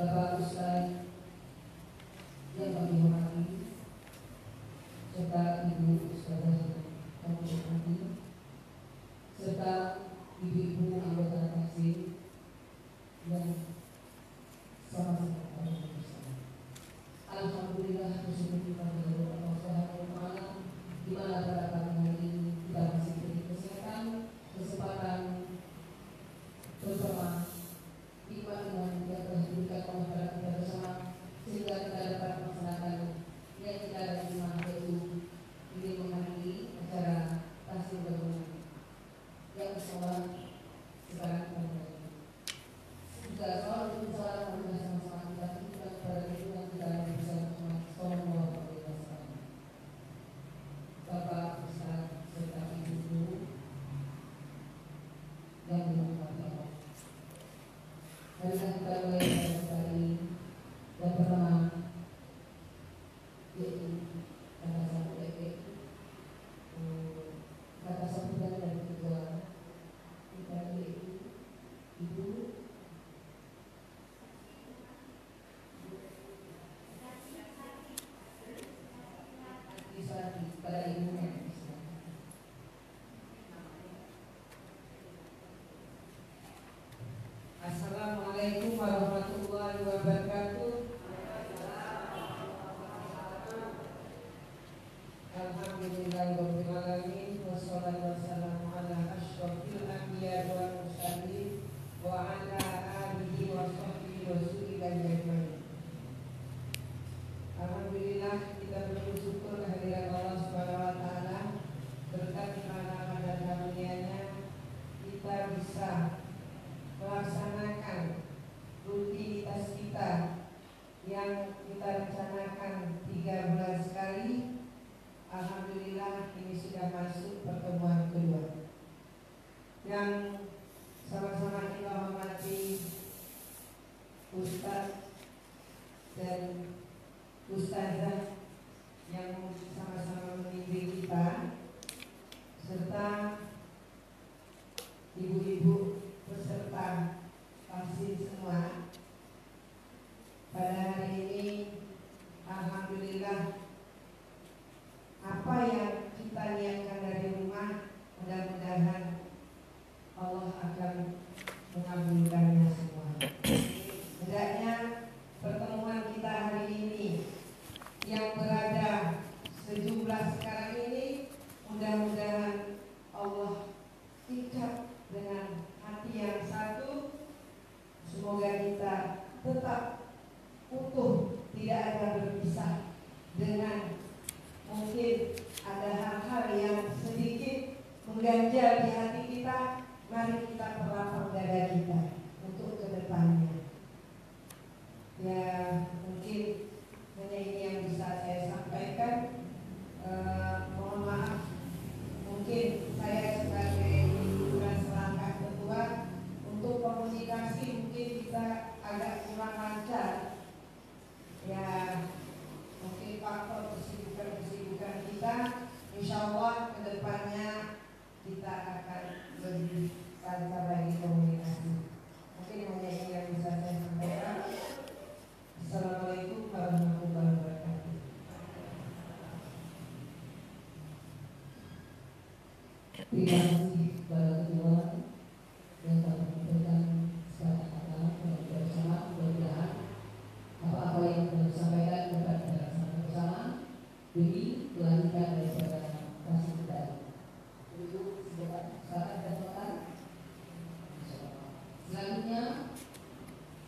Bapak Ustaz yang kami hormati, serta Ibu Ustazah kami hormati, serta ibu-ibu anggota taksir yang sama-sama kami bersama. Alhamdulillah bersyukur kita kepada Allah Subhanahu wa taala di mana pada pagi hari ini kita masih diberi kesehatan, kesempatan bersama iman yang telah diberikan Allah kepada kita bersama, sehingga kita dapat melaksanakan yang kita terima, yaitu ini menghadiri acara tasbih gabungan yang insyaallah sekarang kita mulai. Jika soal untuk salah satu sama-sama kita tunjukkan kepada Tuhan yang kita bisa Sallallahu alaihi wasallam. Bapak Ustaz serta ibu-ibu yang dirahmati Allah. Marilah kita mulai dari yang pertama, yaitu kata sampai kata sambutan dan kedua kita yaitu ibu Isati pada ibunya. Assalamualaikum warahmatullahi wabarakatuh. Alhamdulillahirabbil alamin, wassalatu wassalamu ala asyrofil anbiya wal mursalin wa ala alihi wa sahbihi wa sallam ajmain. Alhamdulillah, kita bersyukur kehadiran Allah Subhanahu wa taala, berkat nikmat dan karunia-Nya kita bisa melaksanakan rutinitas kita yang kita rencanakan 3 bulan sekali. Alhamdulillah, ini sudah masuk pertemuan kedua yang sama-sama kita hormati Ustaz dan Ustazah yang sama-sama membimbing kita, serta ibu-ibu peserta vaksin semua. Pada hari ini alhamdulillah, apa yang kita niatkan dari rumah mudah-mudahan Allah akan mengabulkannya semua. Hendaknya pertemuan kita hari ini yang berada sejumlah sekarang ini, mudah-mudahan Allah ikat dengan hati yang satu. Semoga kita tetap utuh, tidak ada berpisah. Dengan mungkin ada hal-hal yang sedikit mengganjal di hati kita, mari kita perlapang dada kita untuk kedepannya. Ya, mungkin hanya ini yang bisa saya sampaikan. Mohon maaf, mungkin saya sebagai bukan selangkah ketua, untuk komunikasi mungkin kita agak kurang lancar. Ya, mungkin faktor kesibukan kita, insya Allah kedepannya kita akan lebih lancar lagi komunikasi. Mungkin hanya ini yang bisa saya sampaikan. Assalamualaikum warahmatullahi wabarakatuh. Terima kasih kepada ketua yang telah memberikan segala kata bersama. Mudah-mudahan apa-apa yang telah disampaikan dapat dilaksanakan bersama demi kelanjutan daripada kasih kita. Itu sebagai syarat dan total. Selanjutnya,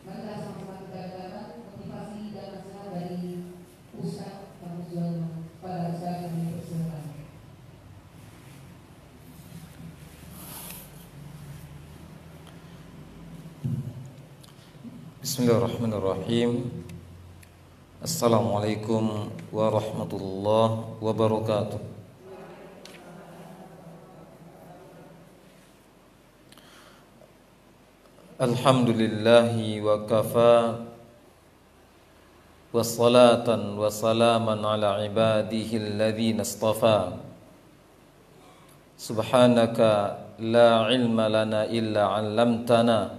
marilah sama-sama kita dengarkan motivasi dan nasihat dari Ustaz Kamuzwan pada Ustaz yang dipersilakan. Bismillahirrahmanirrahim. Assalamualaikum warahmatullahi wabarakatuh. Alhamdulillahi wa kafa, wassalatan wassalaman ala ibadihi alladhina istafa. Subhanaka la ilma lana illa 'allamtana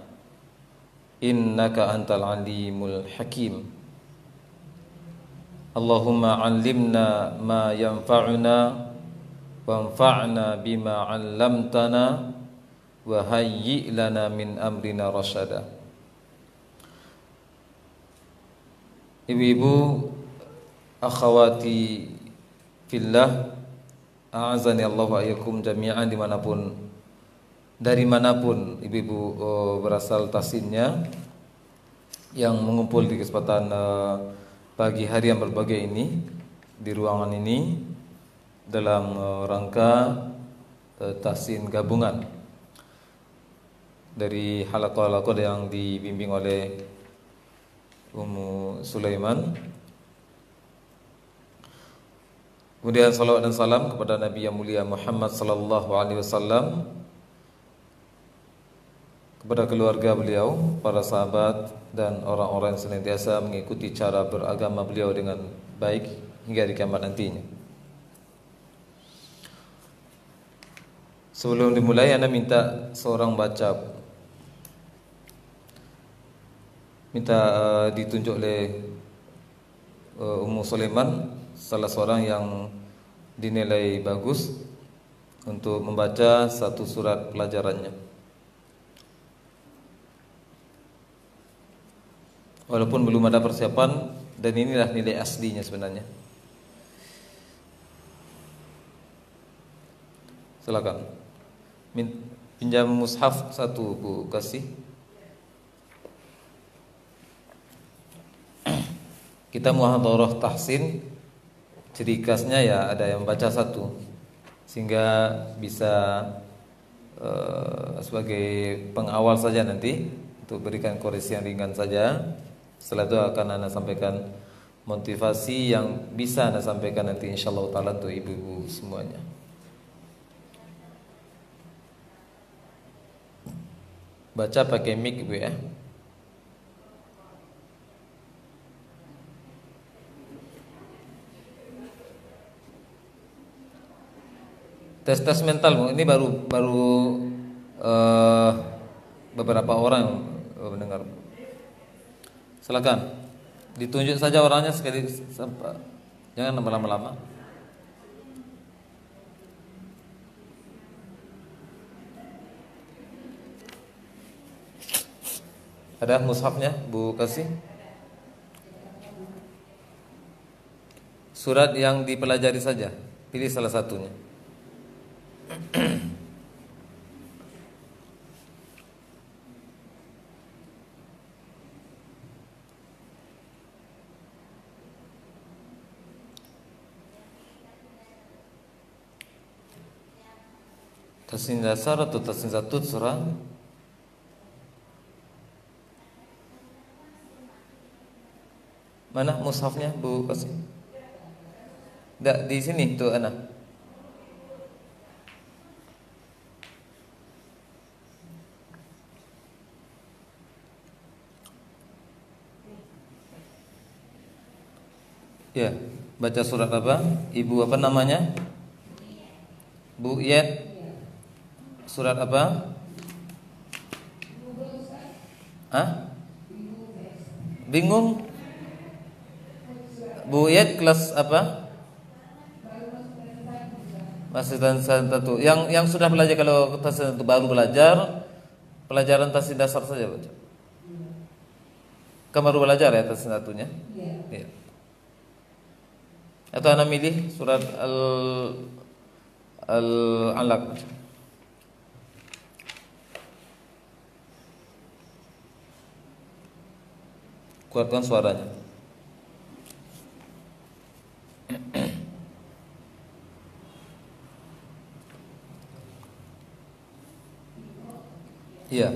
innaka antal alimul hakim. Allahumma 'allimna ma yanfa'una wanfa'na bima 'allamtana wa hayyi' lana min amrina rasyada. Ibu-ibu, akhwati fillah, a'azani Allah wa iyyakum jami'an, dari manapun ibu-ibu berasal tahsinnya yang mengumpul di kesempatan pagi hari yang berbahagia ini di ruangan ini dalam rangka tahsin gabungan dari halaqah-halaqah yang dibimbing oleh Ummu Sulaiman. Kemudian salawat dan salam kepada Nabi yang mulia Muhammad sallallahu alaihi wasallam, kepada keluarga beliau, para sahabat, dan orang-orang yang senantiasa mengikuti cara beragama beliau dengan baik hingga di kiamat nantinya. Sebelum dimulai, Anda minta seorang ditunjuk oleh Ummu Sulaiman, salah seorang yang dinilai bagus, untuk membaca satu surat pelajarannya. Walaupun belum ada persiapan, dan inilah nilai aslinya sebenarnya. Silakan. Pinjam mushaf satu, Bu, kasih. Kita muhadharah tahsin, ciri khasnya ya ada yang baca satu, sehingga bisa sebagai pengawal saja nanti untuk berikan koreksi yang ringan saja. Setelah itu akan Anda sampaikan motivasi yang bisa Anda sampaikan nanti insyaallah ta'ala untuk ibu-ibu semuanya. Baca pakai mic, Ibu, ya. Tes mental, Bu. Ini baru beberapa orang mendengar. Silakan. Ditunjuk saja orangnya sekali, jangan lama-lama. Ada mushafnya, Bu, kasih. Surat yang dipelajari saja, pilih salah satunya. Tahsin dasar atau tahsin satu surah? Mana mushafnya, Bu, kasih? Tidak, di sini tuh anak. Ya, baca surat apa? Ibu apa namanya? Bu Yet. Surat apa? Hah? Bingung? Bu Yet kelas apa? Masih tahsin satu. Yang sudah belajar, kalau tahsin satu baru belajar, pelajaran tahsin dasar saja baca. Kamu baru belajar ya tahsin satunya? Iya. Atau Anda milih surat Al-Alaq. Kuatkan suaranya. Iya.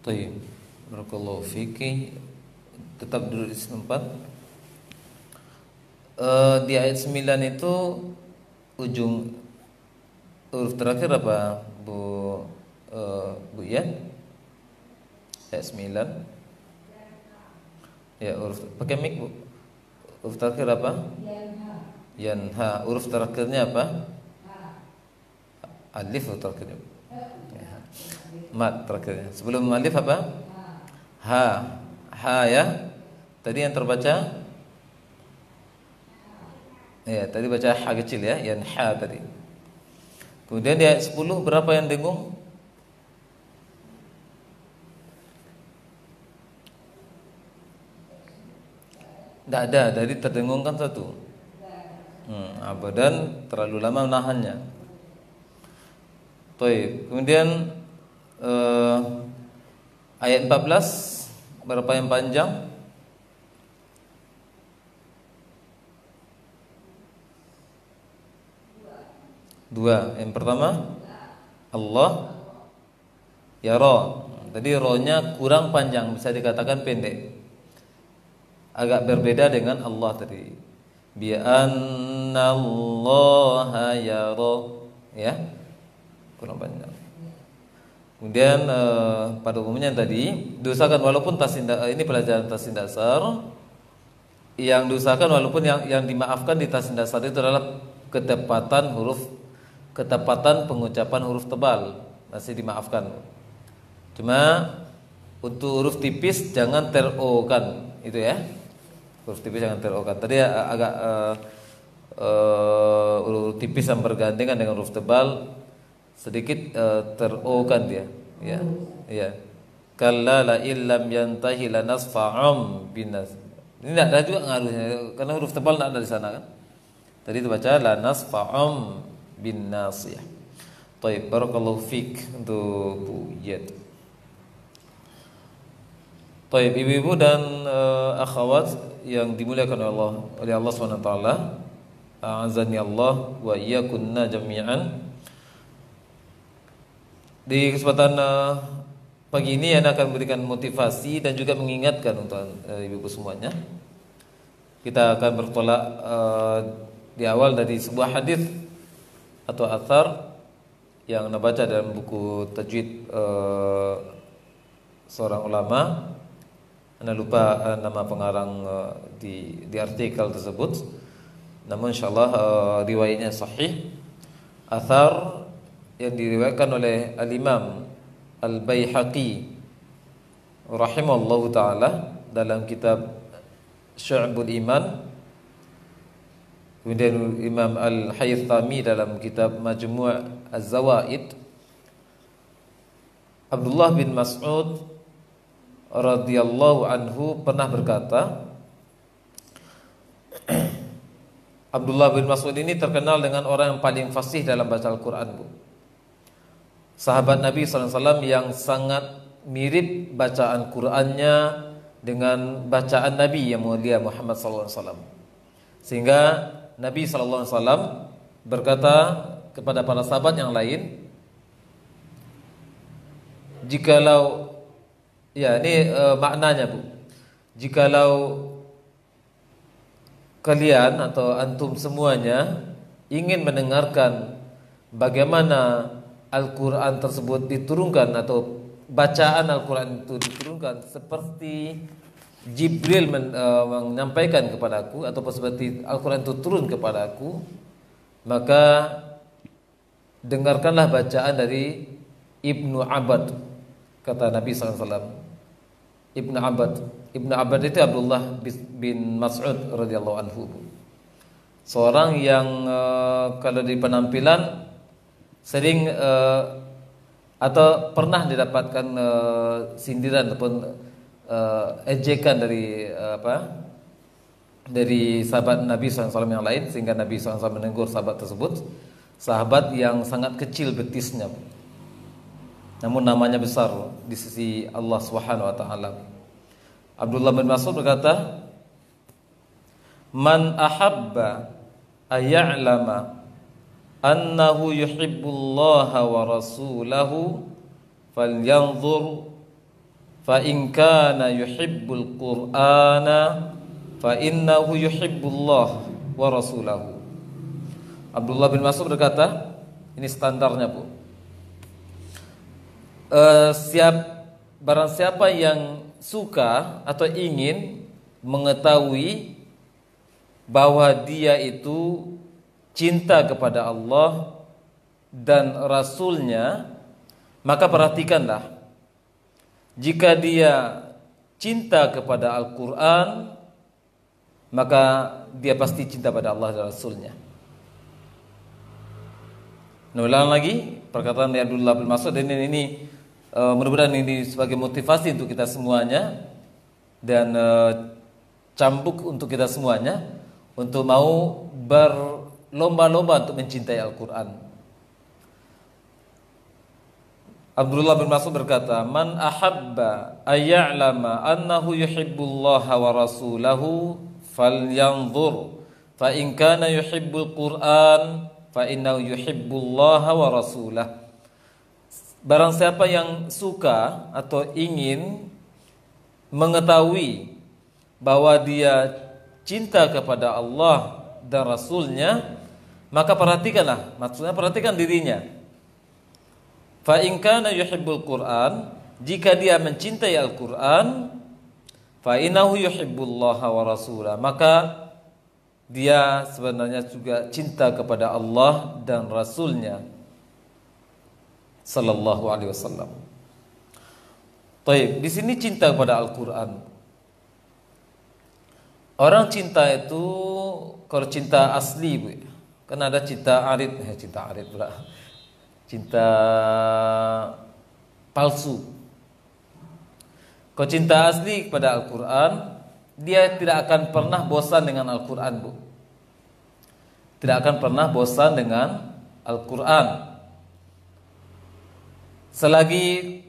Tayyib. Barakallahu fiki. Tetap duduk di tempat. Di ayat 9 itu ujung huruf terakhir apa, Bu Ian? Ayat 9. Ya, huruf pakai mic, Bu. Huruf terakhir apa? Yanha. Huruf terakhirnya apa? Alif huruf terakhirnya. Ya. Mat terakhirnya. Sebelum alif apa? Ha. Ha ya. Tadi yang terbaca? Ya, tadi baca ha kecil ya, yanha tadi. Kemudian di ayat 10 berapa yang dengung? Tidak ada, dari terdengung kan satu. Abadan terlalu lama menahannya. Baik. Kemudian ayat 14 berapa yang panjang? Dua. Yang pertama Allah yara. Tadi ro-nya kurang panjang, bisa dikatakan pendek. Agak berbeda dengan Allah tadi. Bi annallaha yara, ya. Kurang panjang. Kemudian pada umumnya tadi diusahakan walaupun ini pelajaran tasin dasar, yang diusahakan walaupun yang dimaafkan di tasin dasar itu adalah ketepatan pengucapan huruf tebal, masih dimaafkan. Cuma untuk huruf tipis jangan ter-o-kan, itu ya. Huruf tipis jangan ter-o-kan. Tadi agak huruf tipis yang bergandengan dengan huruf tebal sedikit ter-o-kan dia, ya. Ya. Kalla la illam yantahi lanasfa'am binas. Ini tidak ada juga ngaruhnya karena huruf tebal tidak ada di sana kan. Tadi itu baca lanasfa'am bin nasiyah. Baik, barakallahu fik untuk Bu Yad. Baik, ibu-ibu dan akhwat yang dimuliakan oleh Allah Subhanahu wa taala. A'azani Allah wa iyyakunna jami'an. Di kesempatan pagi ini Ana akan memberikan motivasi dan juga mengingatkan untuk ibu-ibu semuanya. Kita akan bertolak di awal dari sebuah hadis atau athar yang Anda baca dalam buku tajwid seorang ulama. Anda lupa nama pengarang di artikel tersebut. Namun insyaallah riwayatnya sahih. Athar yang diriwayatkan oleh Al-Imam Al-Baihaqi rahimallahu taala dalam kitab Syu'abul Iman. Kemudian Imam Al-Haythami dalam kitab Majmu' Az-Zawaid. Abdullah bin Mas'ud radhiyallahu anhu pernah berkata, Abdullah bin Mas'ud ini terkenal dengan orang yang paling fasih dalam baca Al-Quran, Bu. Sahabat Nabi SAW yang sangat mirip bacaan Qurannya dengan bacaan Nabi yang mulia Muhammad SAW. Sehingga Nabi SAW berkata kepada para sahabat yang lain, jikalau, ya ini maknanya, Bu, jikalau kalian atau antum semuanya ingin mendengarkan bagaimana Al-Quran tersebut diturunkan atau bacaan Al-Quran itu diturunkan seperti Jibril menyampaikan kepadaku atau seperti Al-Quran itu turun kepadaku, maka dengarkanlah bacaan dari Ibnu Abbad, kata Nabi SAW. Ibnu Abbad itu Abdullah bin Mas'ud radhiyallahu anhu. Seorang yang kalau di penampilan sering atau pernah didapatkan sindiran ataupun ejekan dari sahabat Nabi SAW yang lain, sehingga Nabi SAW menegur sahabat tersebut, sahabat yang sangat kecil betisnya, namun namanya besar di sisi Allah Subhanahu wa taala. Abdullah bin Mas'ud berkata, "Man ahabba ayya'lama annahu yuhibbullaha wa rasulahu falyanzur fa in kana yuhibbul Qur'ana fa innahu yuhibbullah wa rasulahu. Abdullah bin Mas'ud berkata, ini standarnya Bu. Barang siapa yang suka atau ingin mengetahui bahwa dia itu cinta kepada Allah dan Rasulnya, maka perhatikanlah, jika dia cinta kepada Al-Quran, maka dia pasti cinta pada Allah dan Rasulnya. Ulang lagi perkataan dari Abdullah bin Mas'ud, dan ini mudah-mudahan ini sebagai motivasi untuk kita semuanya dan cambuk untuk kita semuanya untuk mau berlomba-lomba untuk mencintai Al-Quran. Abdullah bin Mas'ud berkata, "Man ahabba ayya'lama annahu yuhibbullaha wa rasulahu falyanzur fa in kana yuhibbul Qur'an fa innahu yuhibbullaha wa rasulah." Barang siapa yang suka atau ingin mengetahui bahwa dia cinta kepada Allah dan Rasulnya, maka perhatikanlah, maksudnya perhatikan dirinya. Fa in kana yuhibbul Qur'an, jika dia mencintai Al-Qur'an, fa innahu yuhibbullaha wa rasulah, maka dia sebenarnya juga cinta kepada Allah dan Rasulnya sallallahu alaihi wasallam. Baik, di sini cinta kepada Al-Qur'an. Orang cinta itu kalau cinta asli, Bu, kan ada cinta arid, pula. Cinta palsu. Kalau cinta asli kepada Al-Quran, dia tidak akan pernah bosan dengan Al-Quran, Bu. Tidak akan pernah bosan dengan Al-Quran. Selagi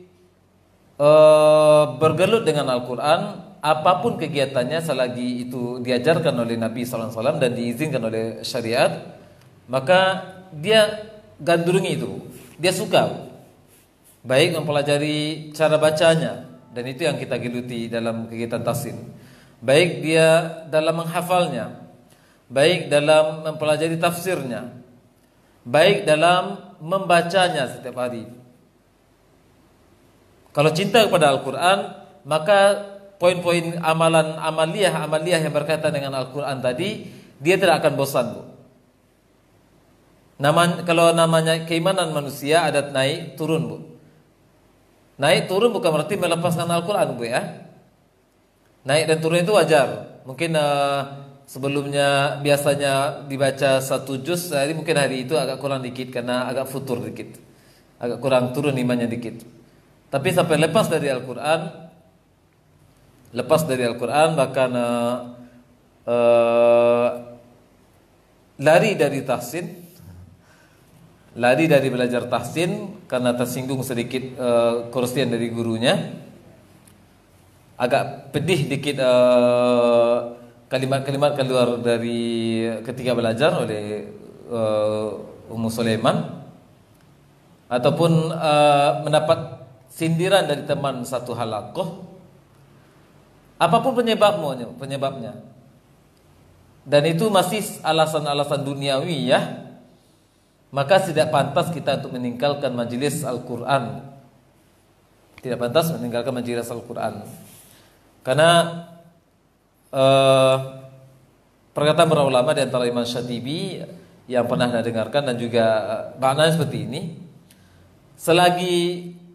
bergelut dengan Al-Quran, apapun kegiatannya, selagi itu diajarkan oleh Nabi SAW dan diizinkan oleh syariat, maka dia gandrungi itu. Dia suka, baik mempelajari cara bacanya, dan itu yang kita geluti dalam kegiatan tahsin. Baik dia dalam menghafalnya, baik dalam mempelajari tafsirnya, baik dalam membacanya setiap hari. Kalau cinta kepada Al-Quran, maka poin-poin amaliyah yang berkaitan dengan Al-Quran tadi, dia tidak akan bosan, Bu. Kalau namanya keimanan manusia ada naik turun, Bu. Naik turun bukan berarti melepaskan Al-Quran, Bu, ya. Naik dan turun itu wajar. Mungkin sebelumnya biasanya dibaca 1 juz, mungkin hari itu agak kurang dikit karena agak futur dikit, agak kurang turun imannya dikit. Tapi sampai lepas dari Al-Quran, bahkan lari dari tahsin, lari dari belajar tahsin karena tersinggung sedikit kerusian dari gurunya, agak pedih dikit kalimat-kalimat keluar dari ketika belajar oleh Ummu Sulaiman, ataupun mendapat sindiran dari teman satu halaqah, apapun penyebabnya, dan itu masih alasan-alasan duniawi, ya, maka tidak pantas kita untuk meninggalkan majelis Al-Quran. Tidak pantas meninggalkan majelis Al-Quran, karena perkataan para ulama di antara Imam Syatibi yang pernah Anda dengarkan dan juga maknanya seperti ini: selagi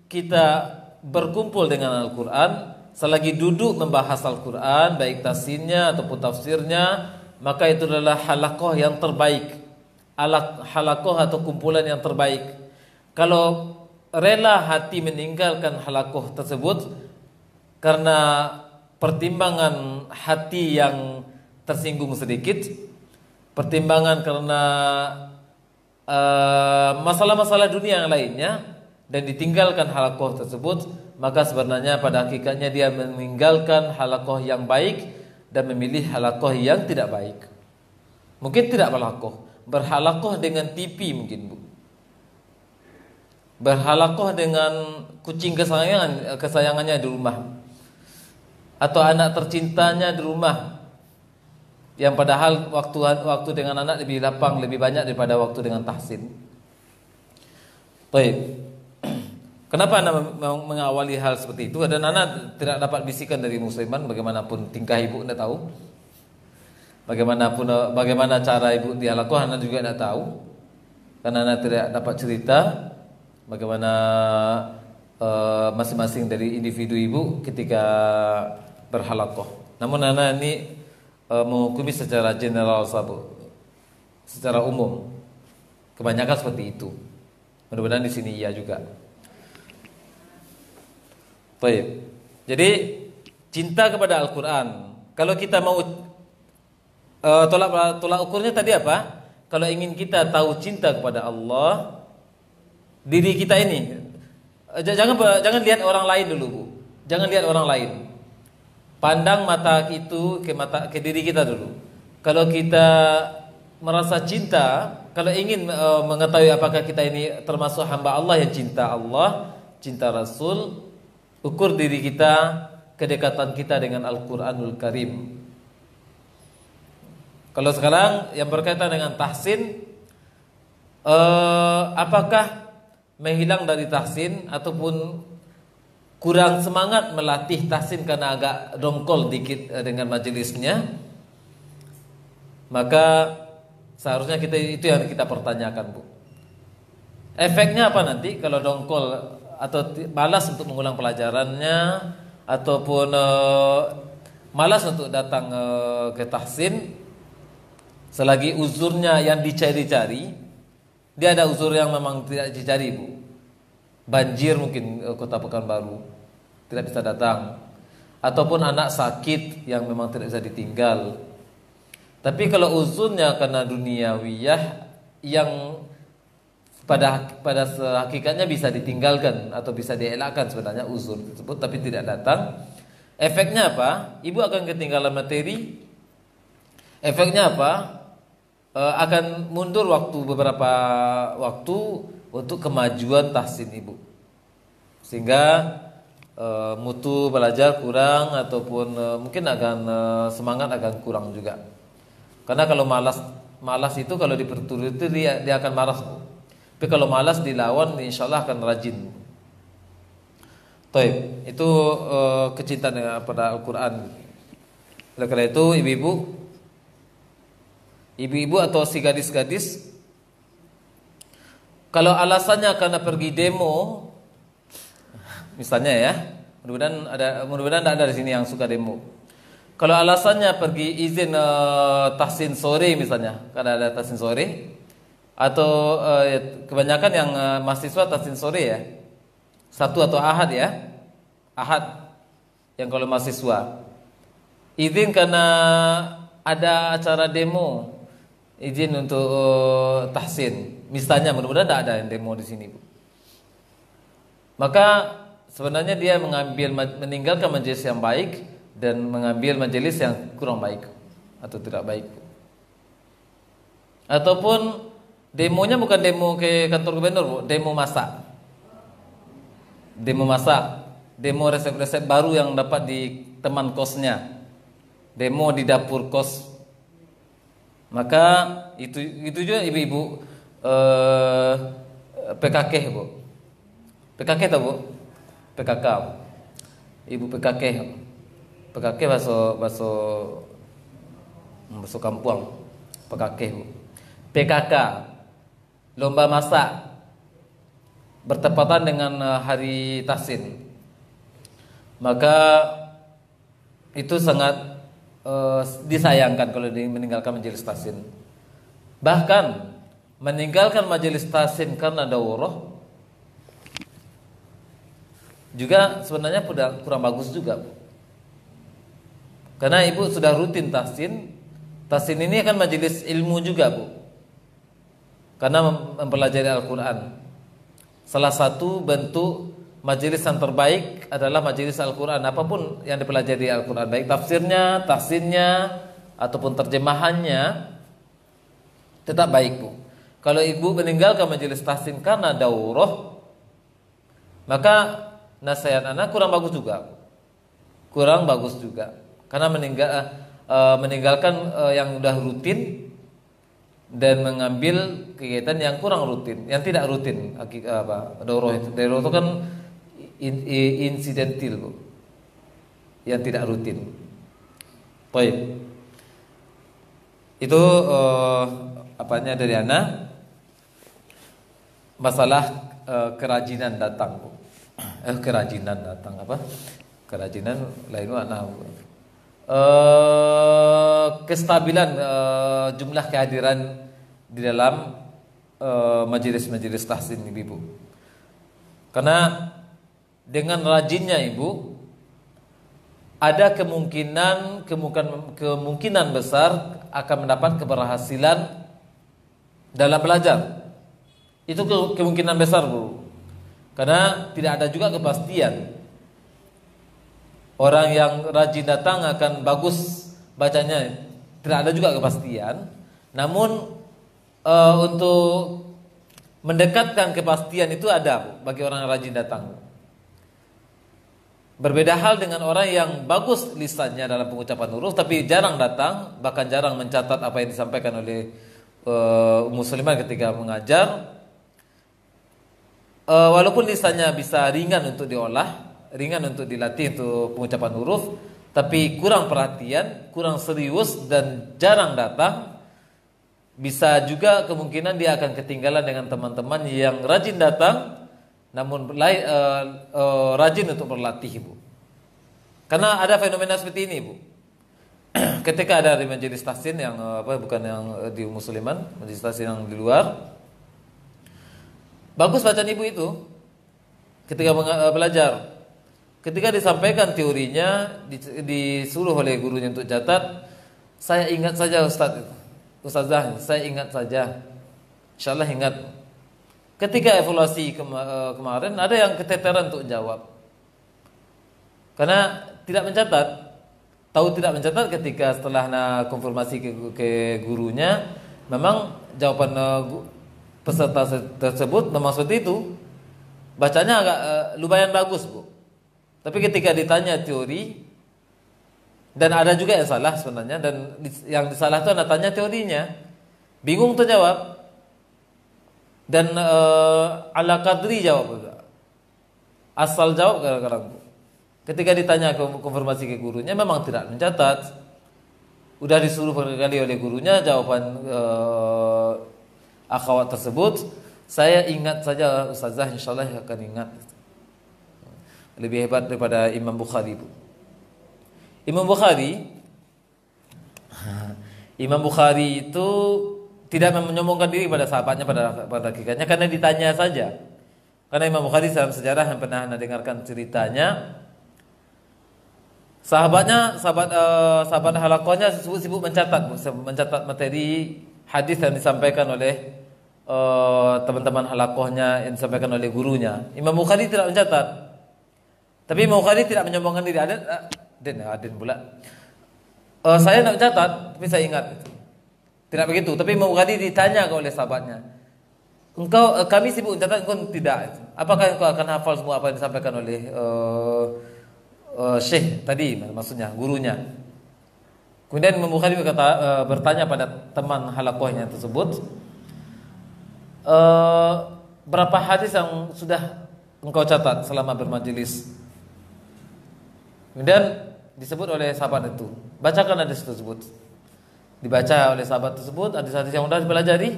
kita berkumpul dengan Al-Quran, selagi duduk membahas Al-Quran, baik tahsinnya ataupun tafsirnya, maka itu adalah halaqah yang terbaik, halaqah atau kumpulan yang terbaik. Kalau rela hati meninggalkan halaqah tersebut karena pertimbangan hati yang tersinggung sedikit, pertimbangan karena masalah-masalah dunia yang lainnya, dan ditinggalkan halaqah tersebut, maka sebenarnya pada hakikatnya dia meninggalkan halaqah yang baik dan memilih halaqah yang tidak baik. Mungkin tidak berhalaqah dengan TV mungkin, Bu. berhalakoh dengan kucing kesayangannya di rumah, atau anak tercintanya di rumah, yang padahal waktu dengan anak lebih lapang, lebih banyak daripada waktu dengan tahsin. Baik. Kenapa Anda mengawali hal seperti itu? Dan Anda tidak dapat bisikan dari musliman, bagaimanapun tingkah ibu Anda tahu, bagaimana cara ibu dialakuh Anda juga tidak tahu, karena Anda tidak dapat cerita bagaimana masing-masing dari individu ibu ketika berhalakoh. Namun Anda ini menghukumi secara general, secara umum, kebanyakan seperti itu. Mudah-mudahan di sini iya juga. Baik. Jadi cinta kepada Al-Quran. Kalau kita mau tolak ukurnya tadi apa? Kalau ingin kita tahu cinta kepada Allah, diri kita ini, jangan lihat orang lain dulu, Bu. Jangan lihat orang lain. Pandang mata itu ke diri kita dulu. Kalau kita merasa cinta, kalau ingin mengetahui apakah kita ini termasuk hamba Allah yang cinta Allah, cinta Rasul, ukur diri kita, kedekatan kita dengan Al-Quranul Karim. Kalau sekarang yang berkaitan dengan tahsin, apakah menghilang dari tahsin ataupun kurang semangat melatih tahsin karena agak dongkol dikit dengan majelisnya, maka seharusnya itu yang kita pertanyakan, Bu. Efeknya apa nanti kalau dongkol atau malas untuk mengulang pelajarannya, ataupun malas untuk datang ke tahsin, selagi uzurnya yang dicari-cari, dia ada uzur yang memang tidak dicari, Bu. Banjir mungkin Kota Pekanbaru, tidak bisa datang, ataupun anak sakit yang memang tidak bisa ditinggal. Tapi kalau uzurnya karena duniawiyah yang pada hakikatnya bisa ditinggalkan atau bisa dielakkan sebenarnya uzur tersebut, tapi tidak datang, efeknya apa? Ibu akan ketinggalan materi. Efeknya apa? Akan mundur beberapa waktu untuk kemajuan tahsin ibu, sehingga mutu belajar kurang, ataupun mungkin akan semangat akan kurang juga. Karena kalau malas itu kalau diperturuti dia akan malas, Bu. Tapi kalau malas dilawan, insya Allah akan rajin. Taib, itu kecintaan pada Al-Quran. Oleh karena itu, ibu-ibu atau si gadis-gadis, kalau alasannya karena pergi demo, misalnya ya, mudah-mudahan tidak ada di sini yang suka demo. Kalau alasannya pergi izin tahsin sore misalnya, karena ada tahsin sore, atau kebanyakan yang mahasiswa tahsin sore ya, Sabtu atau Ahad ya, Ahad yang kalau mahasiswa izin karena ada acara demo, izin untuk tahsin misalnya, mudah-mudahan tidak ada yang demo di sini, Bu. Maka sebenarnya dia meninggalkan majelis yang baik dan mengambil majelis yang kurang baik atau tidak baik, Bu. Ataupun demonya bukan demo ke kantor gubernur, Bu. Demo masak, demo resep-resep baru yang dapat di teman kosnya, demo di dapur kos. Maka itu juga ibu-ibu PKK, Bu. PKK tahu, Bu? PKK. Ibu PKK. PKK bahasa kampung. PKK, Bu. PKK, lomba masak, bertepatan dengan hari tahsin. Maka itu sangat disayangkan kalau meninggalkan majelis tahsin. Bahkan meninggalkan majelis tahsin karena daurah juga sebenarnya kurang bagus juga, Bu. Karena ibu sudah rutin tahsin. Tahsin ini kan majelis ilmu juga, Bu. Karena mempelajari Al-Quran. Salah satu bentuk majelis yang terbaik adalah majelis Al-Quran. Apapun yang dipelajari Al-Quran, baik tafsirnya, tahsinnya, ataupun terjemahannya, tetap baik, Bu. Kalau ibu meninggalkan majelis tahsin karena daurah, maka nasihat anak kurang bagus juga. Karena meninggalkan yang udah rutin dan mengambil kegiatan yang kurang rutin, yang tidak rutin. Daurah itu kan insidental, Bu. Yang tidak rutin. Baik. Itu apanya dari anak? Masalah kerajinan datang, Bu. Kerajinan datang apa? Kerajinan lain makna. Kestabilan jumlah kehadiran di dalam majelis-majelis tahsin Ibu. Karena dengan rajinnya Ibu, ada kemungkinan besar akan mendapat keberhasilan dalam belajar. Itu kemungkinan besar, Bu. Karena tidak ada juga kepastian. Orang yang rajin datang akan bagus bacanya, tidak ada juga kepastian. Namun untuk mendekatkan kepastian itu ada bagi orang yang rajin datang. Berbeda hal dengan orang yang bagus lisannya dalam pengucapan huruf tapi jarang datang, bahkan jarang mencatat apa yang disampaikan oleh muslimah ketika mengajar. Walaupun lisannya bisa ringan untuk diolah, ringan untuk dilatih untuk pengucapan huruf, tapi kurang perhatian, kurang serius dan jarang datang, bisa juga kemungkinan dia akan ketinggalan dengan teman-teman yang rajin datang namun rajin untuk berlatih, Bu. Karena ada fenomena seperti ini, Bu. Ketika ada di majelis tahsin yang bukan yang di musliman, majelis tahsin yang di luar, bagus bacaan Ibu itu ketika belajar. Ketika disampaikan teorinya, disuruh oleh gurunya untuk catat, saya ingat saja Ustazah, saya ingat saja. Insyaallah ingat. Ketika evaluasi kemarin, ada yang keteteran untuk jawab. Karena tidak mencatat. Tahu tidak mencatat ketika setelah konfirmasi ke gurunya, memang jawaban peserta tersebut memang seperti itu. Bacanya agak lumayan bagus, Bu. Tapi ketika ditanya teori, dan ada juga yang salah sebenarnya, dan yang disalah itu anak tanya teorinya, bingung tuh jawab, dan ala kadri jawab, asal jawab kadang-kadang. Ketika ditanya konfirmasi ke gurunya, memang tidak mencatat. Udah disuruh berkali oleh gurunya jawaban akhwat tersebut, saya ingat saja Ustazah, insyaallah akan ingat. Lebih hebat daripada Imam Bukhari, Bu. Imam Bukhari itu tidak menyombongkan diri pada sahabatnya pada hakikatnya, karena ditanya saja. Karena Imam Bukhari dalam sejarah yang pernah Anda dengarkan ceritanya, sahabat halaqahnya sibuk mencatat materi hadis yang disampaikan oleh teman-teman halaqahnya, yang disampaikan oleh gurunya. Imam Bukhari tidak mencatat. Tapi Imam Bukhari tidak menyombongkan diri. Aden pula. Saya tidak mencatat, tapi saya ingat. Tidak begitu. Tapi Imam Bukhari ditanya oleh sahabatnya, kami sibuk mencatat, engkau tidak. Apakah engkau akan hafal semua apa yang disampaikan oleh Syekh tadi, maksudnya gurunya. Kemudian Imam Bukhari bertanya pada teman halaqahnya tersebut, berapa hadis yang sudah engkau catat selama bermajelis? Kemudian disebut oleh sahabat itu, bacakan hadis tersebut. Dibaca oleh sahabat tersebut hadis-hadis yang sudah dipelajari.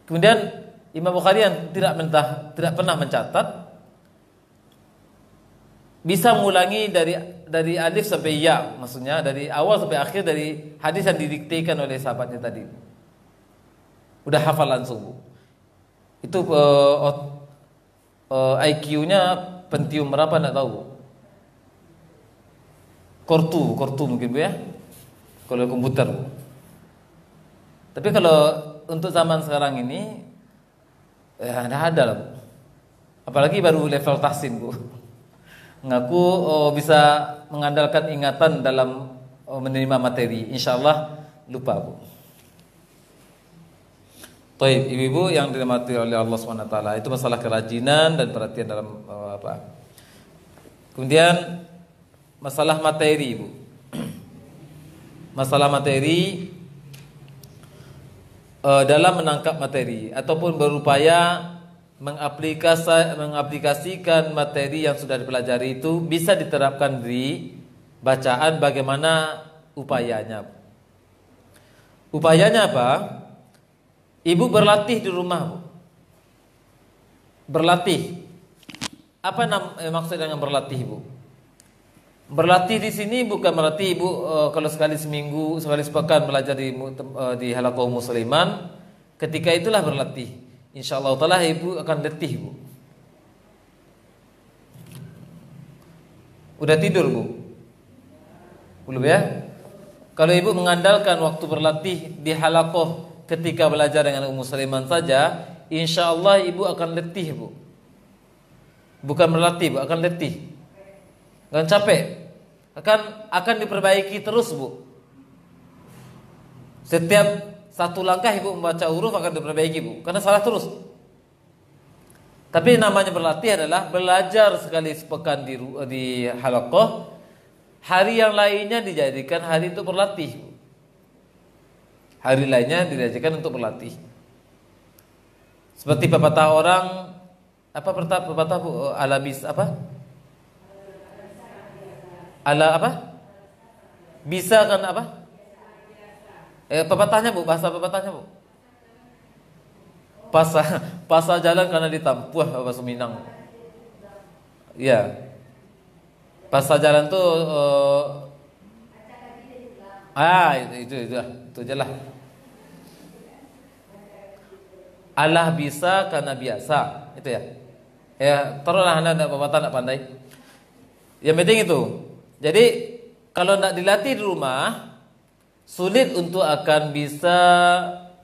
Kemudian Imam Bukhari yang tidak pernah mencatat, bisa mengulangi dari alif sampai ya, maksudnya dari awal sampai akhir dari hadis yang didiktekan oleh sahabatnya tadi. Udah hafal langsung, Bu. Itu IQ-nya Pentium berapa enggak tahu, Bu. Kortu mungkin, Bu, ya. Kalau komputer, Bu. Tapi kalau untuk zaman sekarang ini ya enggak ada lah, Bu. Apalagi baru level tahsin, Bu. Ngaku bisa mengandalkan ingatan dalam menerima materi. Insyaallah lupa, Bu. Taib, ibu-ibu yang dirahmati oleh Allah Subhanahu wa taala, itu masalah kerajinan dan perhatian dalam apa. Kemudian masalah materi, Ibu. Masalah materi dalam menangkap materi ataupun berupaya mengaplikasikan materi yang sudah dipelajari itu bisa diterapkan di bacaan. Bagaimana upayanya? Upayanya apa? Ibu berlatih di rumah, Bu. Berlatih. Apa maksud dengan berlatih, Bu? Berlatih di sini bukan berarti Ibu kalau sekali seminggu, sekali sepekan belajar di halaqah musliman, ketika itulah berlatih. Insyaallah taala Ibu akan letih, Bu. Udah tidur, Bu? Belum ya? Kalau Ibu mengandalkan waktu berlatih di halaqah ketika belajar dengan musliman saja, insyaallah Ibu akan letih, Bu. Bukan berlatih, Bu, akan letih. Akan capek. Akan diperbaiki terus, Bu. Setiap satu langkah Ibu membaca huruf akan diperbaiki, Bu, karena salah terus. Tapi namanya berlatih adalah belajar sekali sepekan di halaqah. Hari yang lainnya dijadikan hari untuk berlatih, Bu. Hari lainnya dijadikan untuk berlatih. Seperti pepatah orang, apa pepatah, Bu? Ala apa? Bisa kan apa? Pepatahnya, Bu, bahasa pepatahnya, Bu. Pasal jalan karena ditampuh, bahasa Minang. Ya. Pasal jalan tuh itu aja lah. Allah bisa karena biasa, itu ya. Ya, taruhlah Anda enggak pepatah enggak pandai. Yang penting itu. Jadi kalau tidak dilatih di rumah, sulit untuk akan bisa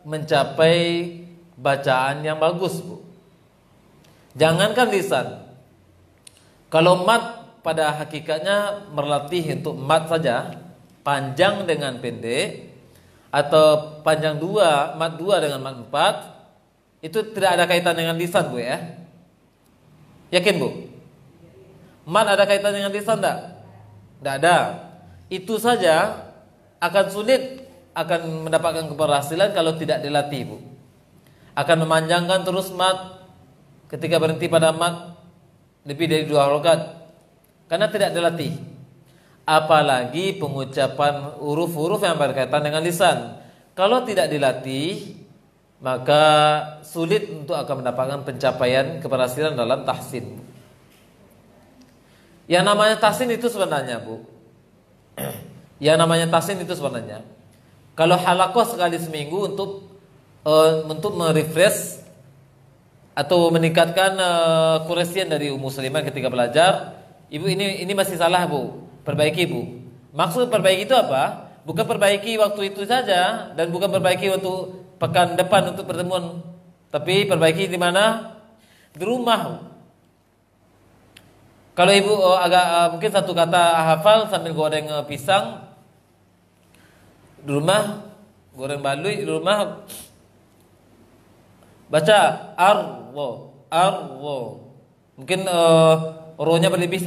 mencapai bacaan yang bagus, Bu. Jangankan lisan. Kalau mat pada hakikatnya berlatih untuk mat saja, panjang dengan pendek, atau panjang mat 2 dengan mat 4, itu tidak ada kaitan dengan lisan, Bu, ya. Yakin, Bu? Mat ada kaitan dengan lisan enggak? Tidak ada. Itu saja akan sulit akan mendapatkan keberhasilan kalau tidak dilatih, Bu. Akan memanjangkan terus mat, ketika berhenti pada mat lebih dari 2 rakaat karena tidak dilatih. Apalagi pengucapan huruf-huruf yang berkaitan dengan lisan. Kalau tidak dilatih, maka sulit untuk akan mendapatkan pencapaian keberhasilan dalam tahsin. Yang namanya tahsin itu sebenarnya, Bu, yang namanya tahsin itu sebenarnya, kalau halaqah sekali seminggu untuk merefresh atau meningkatkan kuresian dari muslimah ketika belajar, Ibu ini masih salah, Bu. Perbaiki, Bu. Maksud perbaiki itu apa? Bukan perbaiki waktu itu saja dan bukan perbaiki waktu pekan depan untuk pertemuan, tapi perbaiki di mana? Di rumah, Bu. Kalau Ibu mungkin satu kata hafal sambil goreng pisang di rumah, goreng balui di rumah, baca arwo. Mungkin rohnya berlebih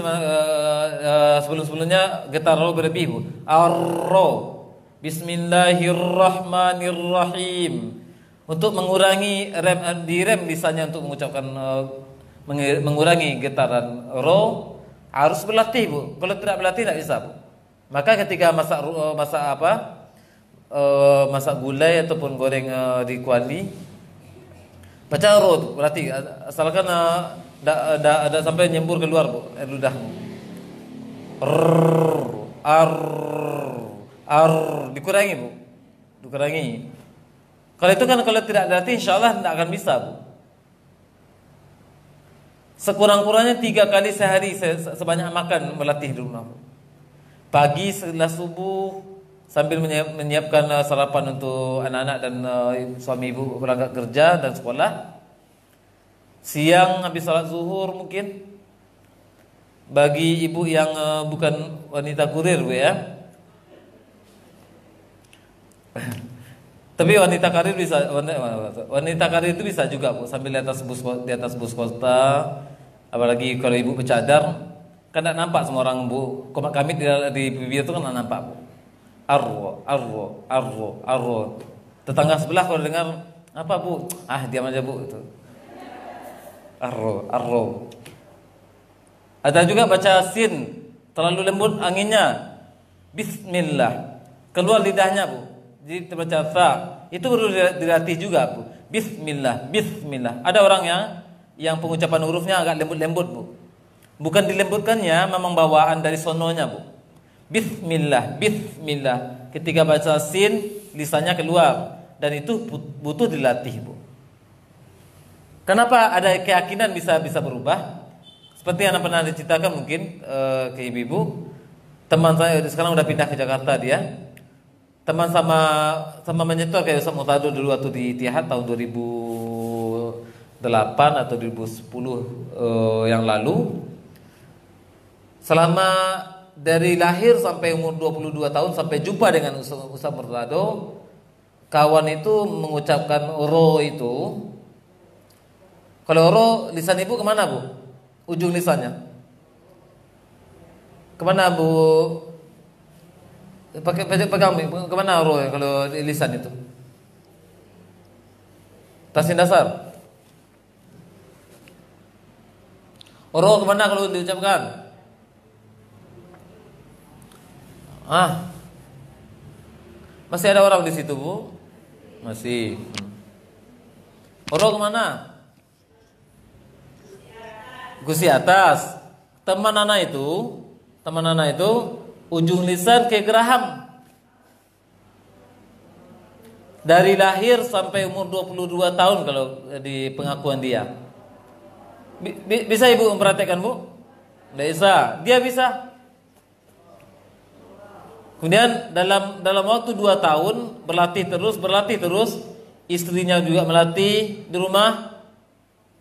sebelum-sebelumnya getar roh berlebih, Bu. Arro. Bismillahirrahmanirrahim. Untuk mengurangi rem lisannya untuk mengucapkan mengurangi getaran roh harus berlatih, Bu. Kalau tidak berlatih tidak bisa, Bu. Maka ketika masak gulai ataupun goreng di kuali, baca roh, berarti asalkan ada sampai nyembur keluar, Bu, air ludah. Dikurangi, Bu. Dikurangi. Kalau itu kan kalau tidak dilatih insyaallah tidak akan bisa, Bu. Sekurang-kurangnya 3 kali sehari sebanyak makan berlatih di rumah, Bu. Pagi setelah subuh sambil menyiapkan sarapan untuk anak-anak dan suami Ibu berangkat kerja dan sekolah. Siang habis salat zuhur mungkin. Bagi ibu yang bukan wanita kurir, Bu, ya. Tapi wanita karir bisa, wanita karir itu bisa juga Bu, sambil di atas bus kota, apalagi kalau ibu bercadar, kan tidak nampak semua orang Bu. Komat kami di bibir itu kan tidak nampak Bu. Arro, arro, arro, arro. Tetangga sebelah kalau dengar apa Bu? Ah diam aja Bu itu. Arro, arro. Ada juga baca sin, terlalu lembut anginnya. Bismillah. Keluar lidahnya Bu. Jadi terbaca fa. Itu perlu dilatih juga Bu. Bismillah, bismillah. Ada orang yang pengucapan hurufnya agak lembut-lembut Bu. Bukan dilembutkannya, memang bawaan dari sononya Bu. Bismillah, bismillah. Ketika baca sin, lisannya keluar. Dan itu butuh dilatih Bu. Kenapa ada keyakinan bisa berubah? Seperti yang pernah diceritakan mungkin ke ibu-ibu. Teman saya sekarang udah pindah ke Jakarta dia. Teman sama menyetor kayak Ustaz Murtado dulu waktu di Tihad tahun 2008 atau 2010 yang lalu. Selama dari lahir sampai umur 22 tahun sampai jumpa dengan Ustaz Murtado, kawan itu mengucapkan ro itu. Kalau ro lisan ibu kemana Bu? Ujung lisannya kemana Bu? Pegang kemana ro kalau lisan itu? Tasin dasar. Ro kemana kalau diucapkan? Masih ada orang di situ Bu? Masih. Ro kemana? Gusi atas. Teman anak itu ujung lisan ke geraham. Dari lahir sampai umur 22 tahun kalau di pengakuan dia. Bisa ibu memperhatikan Bu? Tidak bisa. Dia bisa. Kemudian dalam waktu 2 tahun berlatih terus, istrinya juga melatih di rumah.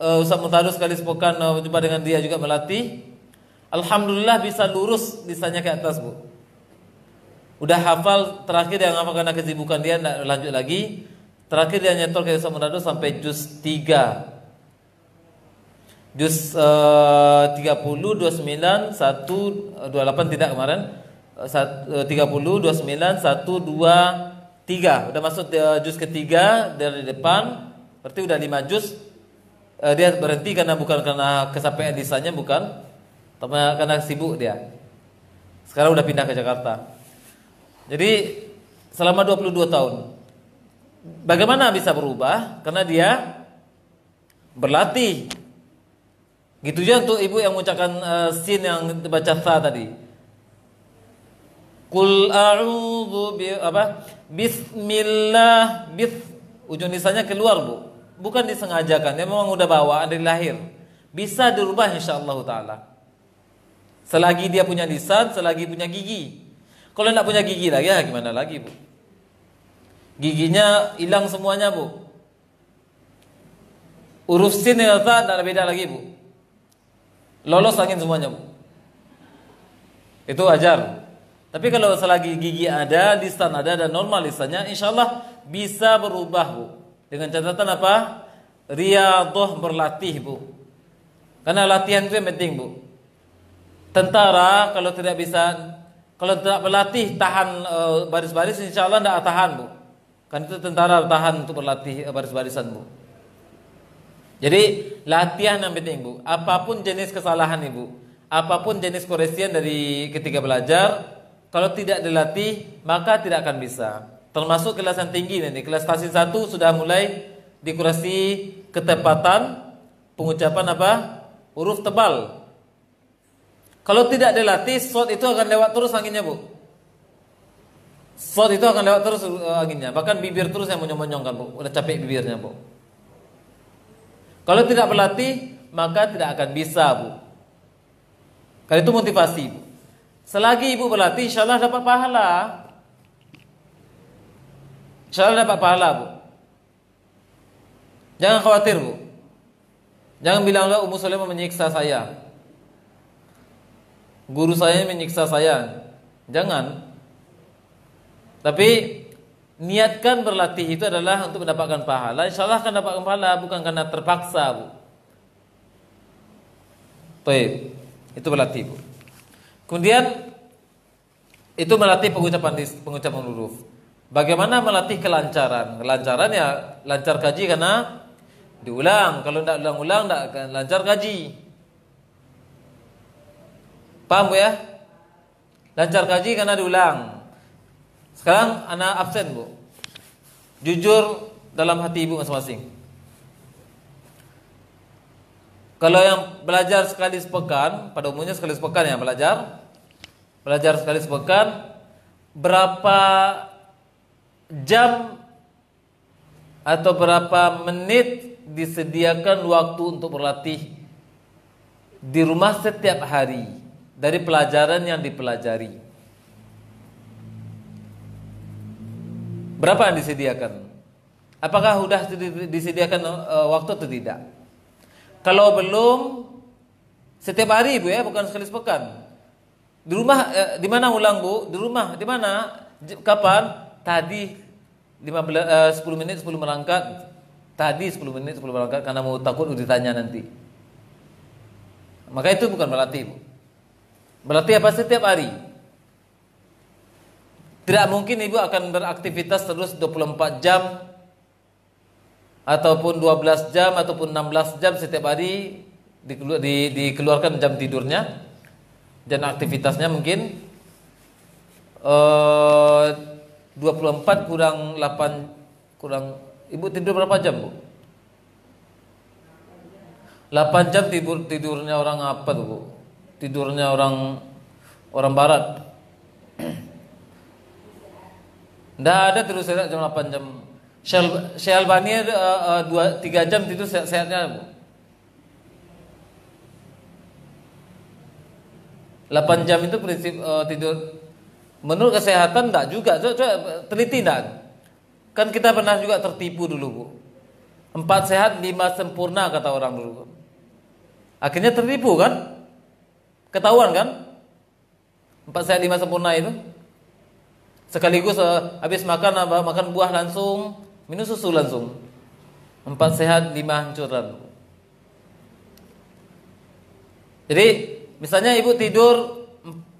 Ustaz Murtado sekali sepekan jumpa dengan dia juga melatih. Alhamdulillah bisa lurus lisannya ke atas Bu. Udah hafal, terakhir yang hafal karena kesibukan dia tidak lanjut lagi. Terakhir dia nyetor ke Ustaz Murtado sampai juz 3. Juz 30, 29, 1, 28 tidak kemarin. 30, 29, 1, 2, 3. Udah masuk juz ketiga dari depan. Berarti udah 5 juz. Dia berhenti bukan karena kesampaian lisannya, bukan, tapi karena sibuk dia. Sekarang udah pindah ke Jakarta. Jadi selama 22 tahun. Bagaimana bisa berubah? Karena dia berlatih. Gitu juga untuk ibu yang mengucapkan sin yang baca sa tadi. Qul a'udzu bismillah, ujung lisannya keluar Bu. Bukan disengajakan, dia memang udah bawaan dari lahir. Bisa dirubah insyaallah taala. Selagi dia punya lisan, selagi punya gigi. Kalau tidak punya gigi lagi, ya gimana lagi Bu? Giginya hilang semuanya Bu. Huruf sin dan ta tidak beda lagi Bu. Lolos angin semuanya Bu. Itu wajar. Tapi kalau selagi gigi ada, lisan ada dan normal lisannya, insyaallah bisa berubah Bu. Dengan catatan apa? Riyadhah, berlatih Bu. Karena latihan itu yang penting Bu. Tentara kalau tidak berlatih tahan baris-baris, insyaallah tidak tahan Bu. Kan itu tentara tahan untuk berlatih baris-barisan Bu. Jadi latihan yang penting Bu. Apapun jenis kesalahan Ibu, apapun jenis koreksian dari ketika belajar, kalau tidak dilatih maka tidak akan bisa. Termasuk kelas yang tinggi nanti, kelas tasin 1 sudah mulai dikoreksi ketepatan pengucapan huruf tebal. Kalau tidak dilatih, shot itu akan lewat terus anginnya Bu. Shot itu akan lewat terus anginnya. Bahkan bibir terus yang monyong-monyong kan Bu. Udah capek bibirnya Bu. Kalau tidak berlatih, maka tidak akan bisa Bu. Karena itu motivasi Bu. Selagi ibu berlatih, insyaallah dapat pahala. Insyaallah dapat pahala Bu. Jangan khawatir Bu. Jangan bilang Ummu Sulaimah menyiksa saya, guru saya menyiksa saya. Jangan. Tapi niatkan berlatih itu adalah untuk mendapatkan pahala, insya Allah akan dapatkan pahala, bukan karena terpaksa, Bu. Baik, itu berlatih, Bu. Kemudian itu melatih pengucapan huruf. Bagaimana melatih kelancaran? Kelancaran ya lancar kaji karena diulang. Kalau tidak ulang-ulang tidak akan lancar kaji. Paham, Bu ya? Lancar kaji karena diulang. Sekarang anak absen, Bu. Jujur dalam hati ibu masing-masing. Kalau yang belajar sekali sepekan, pada umumnya sekali sepekan ya belajar sekali sepekan, berapa jam atau berapa menit disediakan waktu untuk berlatih di rumah setiap hari dari pelajaran yang dipelajari? Berapa yang disediakan? Apakah sudah disediakan waktu atau tidak? Kalau belum, setiap hari, Bu ya, bukan sekali sepekan. Di rumah di mana ulang, Bu? Di rumah di mana? Kapan? Tadi 10 menit sebelum berangkat. Tadi 10 menit sebelum berangkat karena mau takut ditanya nanti. Maka itu bukan berlatih, Bu. Berlatih apa? Setiap hari. Tidak mungkin ibu akan beraktivitas terus 24 jam ataupun 12 jam ataupun 16 jam setiap hari, dikeluarkan jam tidurnya dan aktivitasnya mungkin 24 kurang 8 kurang, ibu tidur berapa jam, Bu? 8 jam tidurnya orang apa tuh, Bu? Tidurnya orang barat. Tidak ada tidur sehat jam 8 jam. Syekh Albani 2-3 jam tidur sehatnya, Bu. 8 jam itu prinsip tidur menurut kesehatan enggak juga. Coba teliti enggak? Kan kita pernah juga tertipu dulu, Bu. 4 sehat 5 sempurna kata orang dulu. Akhirnya tertipu kan? Ketahuan kan? 4 sehat 5 sempurna itu. Sekaligus habis makan buah langsung, minum susu langsung. 4 sehat 5 hancuran. Jadi misalnya ibu tidur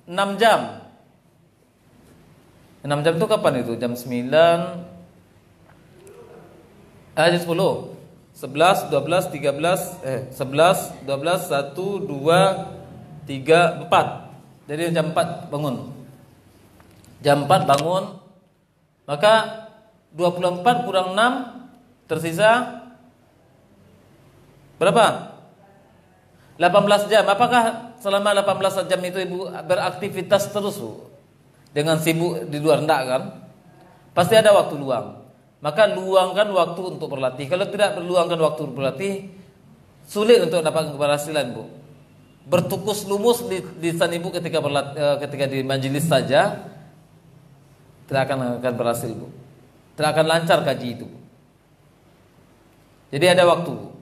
6 jam. 6 jam itu kapan itu? Jam 9, jam 10, 11, 12, 13, 11, 12, 1, 2, 3, 4. Jadi jam 4 bangun. Jam 4 bangun, maka 24 kurang 6 tersisa berapa? 18 jam. Apakah selama 18 jam itu ibu beraktivitas terus, Bu? Dengan sibuk di luar, enggak kan? Pasti ada waktu luang. Maka luangkan waktu untuk berlatih. Kalau tidak berluangkan waktu untuk berlatih, sulit untuk dapat keberhasilan, Bu. Bertukus lumus di lisan ibu ketika di majelis saja tidak akan berhasil, Bu. Tidak akan lancar kaji itu, Bu. Jadi ada waktu, Bu.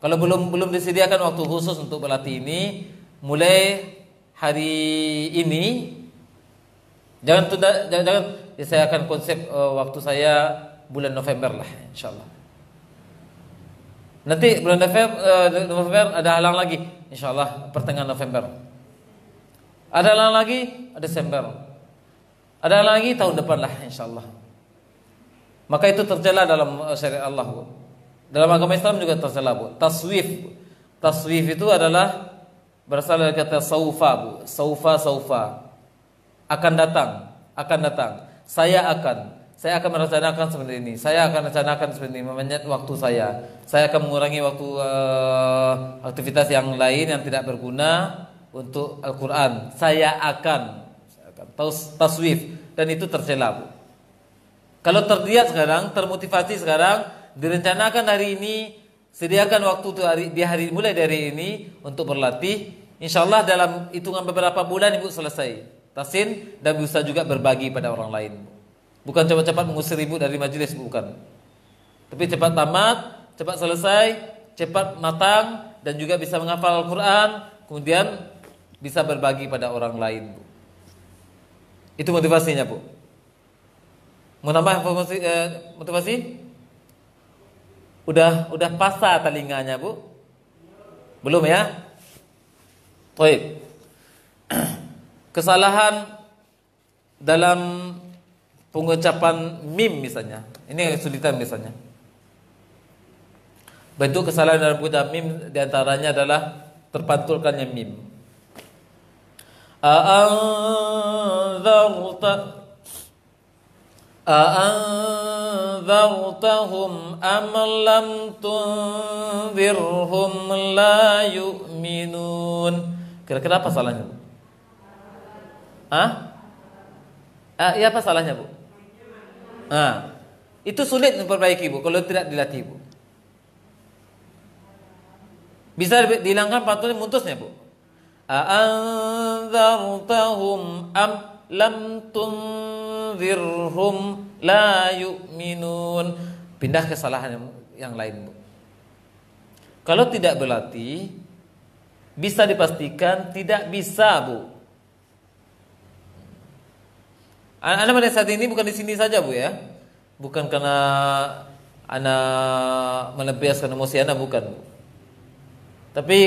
Kalau belum disediakan waktu khusus untuk berlatih ini, mulai hari ini jangan tunda, jangan ya, saya akan konsep waktu saya bulan November lah, insyaallah. Nanti bulan November ada halang lagi, insyaallah pertengahan November. Ada halang lagi Desember. Ada lagi tahun depan lah, insyaallah. Maka itu tercela dalam syariat Allah, Bu. Dalam agama Islam juga tercela, Bu. Taswif. Taswif itu adalah berasal dari kata saufa, Bu. Saufa. Akan datang. Saya akan merencanakan seperti ini. Saya akan rencanakan seperti ini, memenyet waktu saya. Saya akan mengurangi waktu aktivitas yang lain yang tidak berguna untuk Al-Qur'an. Saya akan taswif, dan itu tercela, Bu. Kalau terlihat sekarang, termotivasi sekarang, direncanakan hari ini, sediakan waktu mulai dari ini untuk berlatih. Insyaallah dalam hitungan beberapa bulan ibu selesai tasin dan bisa juga berbagi pada orang lain. Bukan cepat-cepat mengusir ibu dari majelis, bukan. Tapi cepat tamat, cepat selesai, cepat matang, dan juga bisa menghafal Al-Quran, kemudian bisa berbagi pada orang lain, Bu. Itu motivasinya, Bu. Mau nambah motivasi? Udah pasah telinganya, Bu? Belum ya? Baik. Kesalahan dalam pengucapan mim misalnya. Ini kesulitan misalnya. Bentuk kesalahan dalam pengucapan mim diantaranya adalah terpantulkannya mim. A'anzartahum am lam tunzirhum la yu'minun. Kira-kira apa salahnya, Bu? Iya, apa salahnya, Bu? Itu sulit memperbaiki, Bu, kalau tidak dilatih, Bu. Bisa dihilangkan pantulnya mutusnya, Bu. A'anzartahum am lam tunzirhum la yu'minun. Pindah kesalahan yang lain, Bu. Kalau tidak berlatih, bisa dipastikan tidak bisa, Bu. Anda pada saat ini bukan di sini saja, Bu, ya. Bukan karena Anda melampiaskan emosi Anda, bukan, Bu. Tapi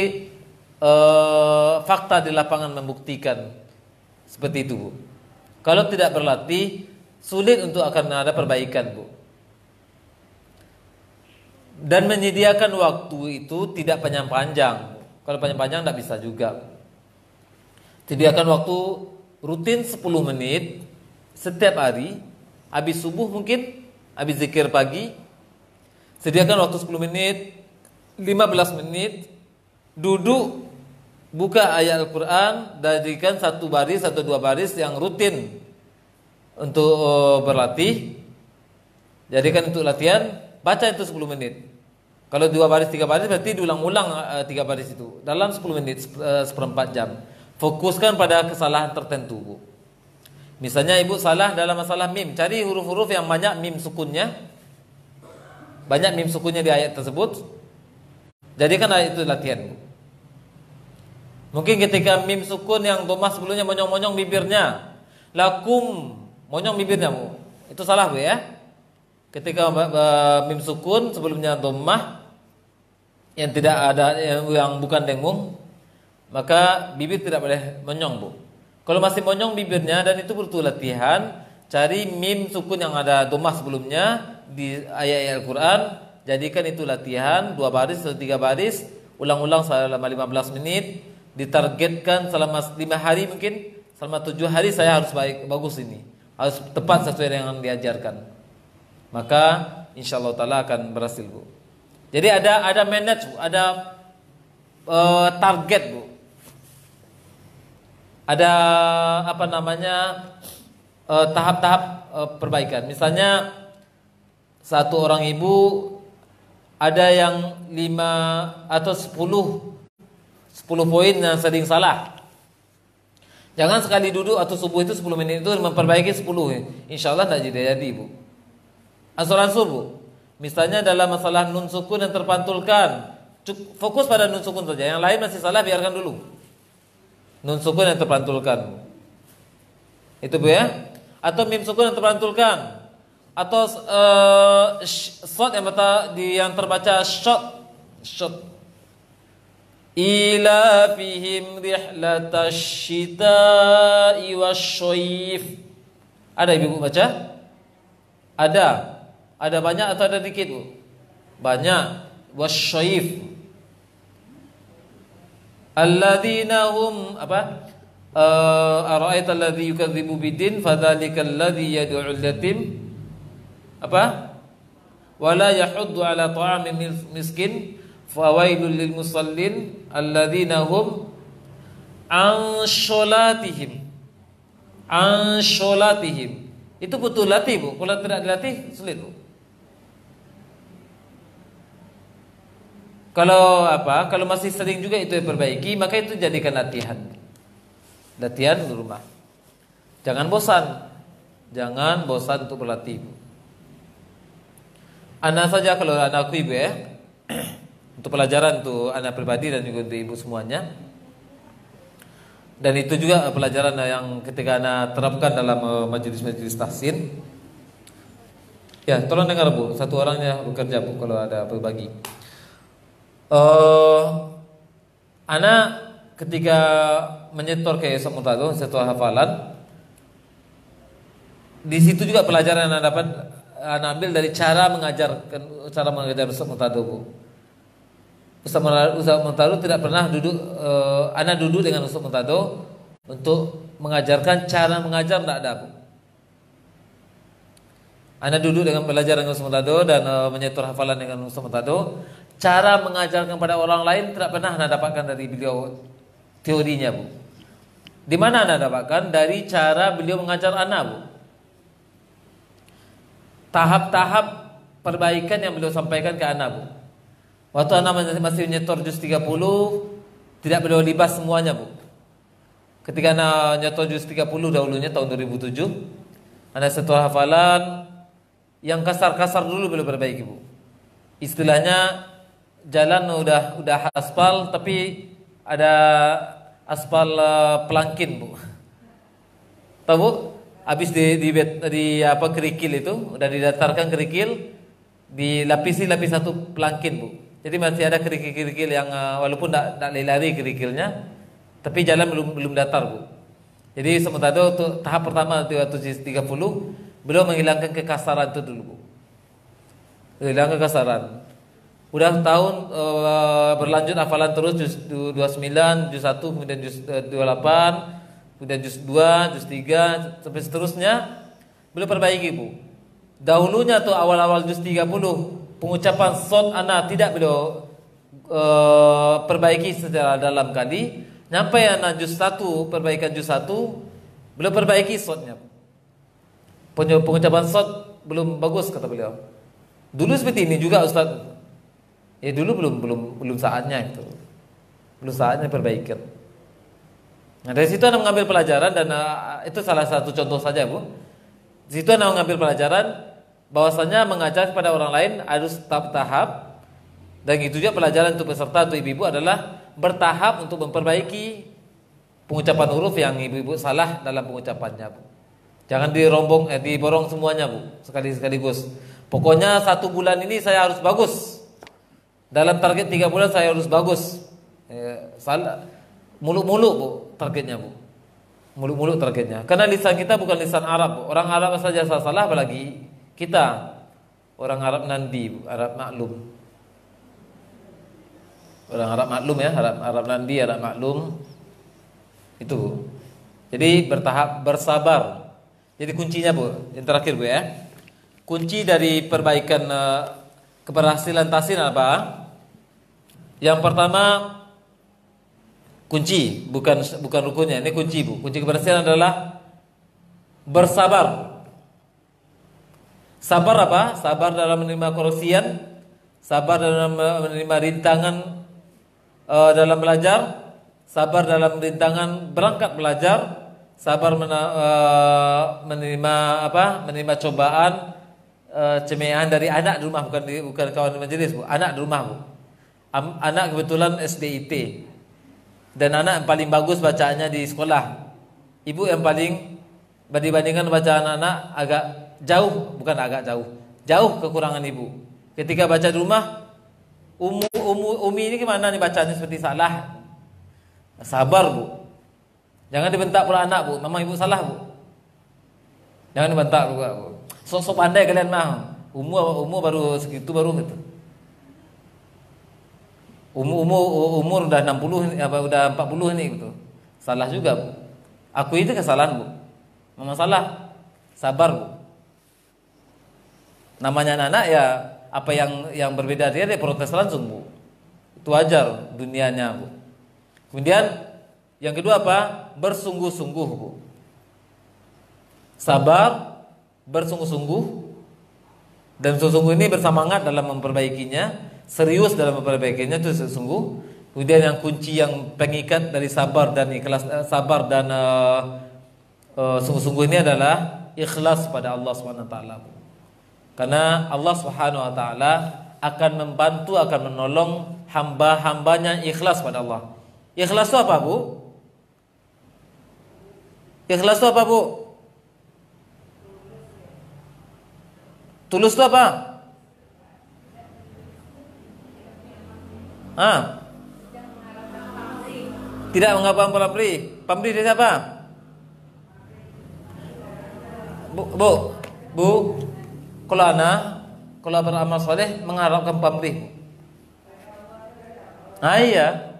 fakta di lapangan membuktikan seperti itu, Bu. Kalau tidak berlatih, sulit untuk akan ada perbaikan, Bu. Dan menyediakan waktu itu tidak panjang-panjang, Bu. Kalau panjang-panjang tidak bisa juga. Sediakan waktu rutin 10 menit setiap hari, habis subuh mungkin, habis zikir pagi. Sediakan waktu 10 menit, 15 menit, duduk, buka ayat Al-Quran, jadikan satu baris atau dua baris yang rutin untuk berlatih. Jadikan untuk latihan, baca itu 10 menit. Kalau 2 baris 3 baris berarti diulang-ulang 3 baris itu dalam 10 menit, seperempat jam. Fokuskan pada kesalahan tertentu, Bu. Misalnya ibu salah dalam masalah mim, cari huruf-huruf yang banyak mim sukunnya. Banyak mim sukunnya di ayat tersebut. Jadikan ayat itu latihan, Bu. Mungkin ketika mim sukun yang domah sebelumnya monyong-monyong bibirnya, lakum monyong bibirnya, Bu. Itu salah, Bu, ya. Ketika mim sukun sebelumnya domah yang tidak ada yang bukan dengung, maka bibir tidak boleh monyong, Bu. Kalau masih monyong bibirnya dan itu butuh latihan, cari mim sukun yang ada domah sebelumnya di ayat-ayat Al-Quran, jadikan itu latihan 2 baris atau 3 baris, ulang-ulang selama 15 menit, ditargetkan selama 5 hari mungkin, selama 7 hari saya harus bagus ini, harus tepat sesuai dengan yang diajarkan. Maka insyaallah taala akan berhasil, Bu. Jadi ada manage, Bu, ada target, Bu. Ada tahap-tahap perbaikan. Misalnya satu orang ibu ada yang 5 atau 10 poin yang sering salah. Jangan sekali duduk atau subuh itu 10 menit itu memperbaiki 10. Insyaallah tidak jadi, Bu. Ansur-ansur, Bu. Misalnya dalam masalah nun sukun yang terpantulkan, fokus pada nun sukun saja. Yang lain masih salah, biarkan dulu. Nun sukun yang terpantulkan, itu, Bu, ya. Atau mim sukun yang terpantulkan, atau shot yang terbaca shot. Ila fihim rihlatash shita'i wasyaif. Ada Ibu baca? Ada banyak atau ada dikit, Bu? Banyak. Wasyaif. Alladzina hum ara'aita alladzi yukadzibu biddin fadzalikal ladzi yad'ul yatim wala yahuddu ala ta'amil miskin fawailul lil musallin alladzina hum an sholatihim. Itu butuh latih, Bu. Kalau tidak dilatih sulit, Bu. Kalau masih sering juga itu diperbaiki, maka itu jadikan latihan di rumah. Jangan bosan untuk berlatih, Bu. Anak saja, kalau anakku, Ibu, ya, untuk pelajaran untuk anak pribadi dan juga untuk ibu semuanya. Dan itu juga pelajaran yang ketika anak terapkan dalam majelis-majelis tahsin. Ya, tolong dengar Bu, satu orangnya bekerja Bu kalau ada berbagi. Anak ketika menyetor ke Yusuf Murtado setelah hafalan, di situ juga pelajaran yang dapat anak ambil dari cara mengajar Yusuf Murtado Bu. Ustaz Murtado tidak pernah duduk, anak duduk dengan Ustaz Murtado untuk mengajarkan cara mengajar, tidak ada Bu. Anak duduk dengan belajar dengan Ustaz Murtado dan menyetor hafalan dengan Ustaz Murtado. Cara mengajarkan pada orang lain tidak pernah anda dapatkan dari beliau teorinya Bu. Di mana anda dapatkan? Dari cara beliau mengajar anak Bu. Tahap-tahap perbaikan yang beliau sampaikan ke anak Bu. Waktu anak masih menyetor juz 30, tidak beliau libas semuanya Bu. Ketika anak nyetor juz 30 dahulunya tahun 2007, anak setor hafalan yang kasar-kasar dulu beliau perbaiki Bu. Istilahnya jalan udah aspal tapi ada aspal pelangkin Bu. Tahu Bu? Habis di apa kerikil itu, udah didatarkan kerikil, dilapisi satu pelangkin Bu. Jadi masih ada kerikil-kerikil yang walaupun tidak lari kerikilnya, tapi jalan belum datar Bu. Jadi sementara untuk tahap pertama waktu 30, beliau menghilangkan kekasaran itu dulu Bu. Menghilangkan kekasaran. Udah tahun berlanjut hafalan terus juz 29, juz 1, kemudian juz 28, kemudian juz 2, juz 3 sampai seterusnya beliau perbaiki Bu. Dahulunya tuh awal-awal juz 30 pengucapan shad anak tidak beliau perbaiki secara dalam kali. Nyampe anak juz 1, perbaikan juz 1, beliau perbaiki shadnya. Pengucapan shad belum bagus kata beliau. Dulu seperti ini juga Ustaz. Ya dulu belum saatnya itu. Belum saatnya perbaikan. Nah, dari situ Anda mengambil pelajaran dan itu salah satu contoh saja Bu. Di situ Anda mengambil pelajaran bahwasanya mengajar kepada orang lain harus tahap-tahap, dan itu juga pelajaran untuk peserta atau ibu-ibu adalah bertahap untuk memperbaiki pengucapan huruf yang ibu-ibu salah dalam pengucapannya Bu. Jangan diborong semuanya Bu, sekaligus. Pokoknya 1 bulan ini saya harus bagus. Dalam target 3 bulan saya harus bagus. Salah muluk-muluk Bu targetnya Bu. Muluk-muluk targetnya. Karena lisan kita bukan lisan Arab Bu. Orang Arab saja salah apalagi kita orang Arab Nandi Bu, Arab maklum. Orang Arab maklum ya, Arab Nandi, Arab maklum. Itu Bu. Jadi bertahap, bersabar. Jadi kuncinya Bu, yang terakhir Bu ya. Kunci dari perbaikan keberhasilan tahsin apa? Yang pertama kunci, bukan rukunnya, ini kunci Bu. Kunci keberhasilan adalah bersabar. Sabar apa? Sabar dalam menerima koreksian, sabar dalam menerima rintangan dalam belajar, sabar dalam rintangan berangkat belajar, sabar menerima cobaan, cemeahan dari anak di rumah, bukan kawan majelis Bu, anak di rumah Bu. Anak kebetulan SDIT dan anak yang paling bagus bacaannya di sekolah. Ibu yang paling dibandingkan bacaan anak agak jauh, bukan agak jauh kekurangan ibu. Ketika baca di rumah, Umi ini gimana nih bacanya seperti salah. Sabar Bu. Jangan dibentak pula anak Bu, memang ibu salah Bu. Jangan dibentak juga Bu. Sok-sok pandai kalian mah. Umur baru segitu baru gitu. Umur udah 60 udah 40 ini gitu. Salah juga Bu. Aku itu kesalahan Bu. Memang salah. Sabar Bu. Namanya anak ya, apa yang berbeda dia protes langsung Bu. Itu wajar dunianya Bu. Kemudian yang kedua apa? Bersungguh-sungguh Bu. Sabar, bersungguh-sungguh, dan sungguh ini bersemangat dalam memperbaikinya, serius dalam memperbaikinya itu sesungguh. Kemudian yang kunci yang pengikat dari sabar dan ikhlas, sabar dan sungguh-sungguh ini adalah ikhlas pada Allah Subhanahu wa taala. Karena Allah Subhanahu wa taala akan membantu, akan menolong hamba-hambanya ikhlas pada Allah. Ikhlas itu apa Bu? Ikhlas itu apa Bu? Tulus itu apa? Tidak mengharapkan pamrih. Pamrih dari siapa? Bu. Kalau beramal soleh mengharapkan pamrih. Iya.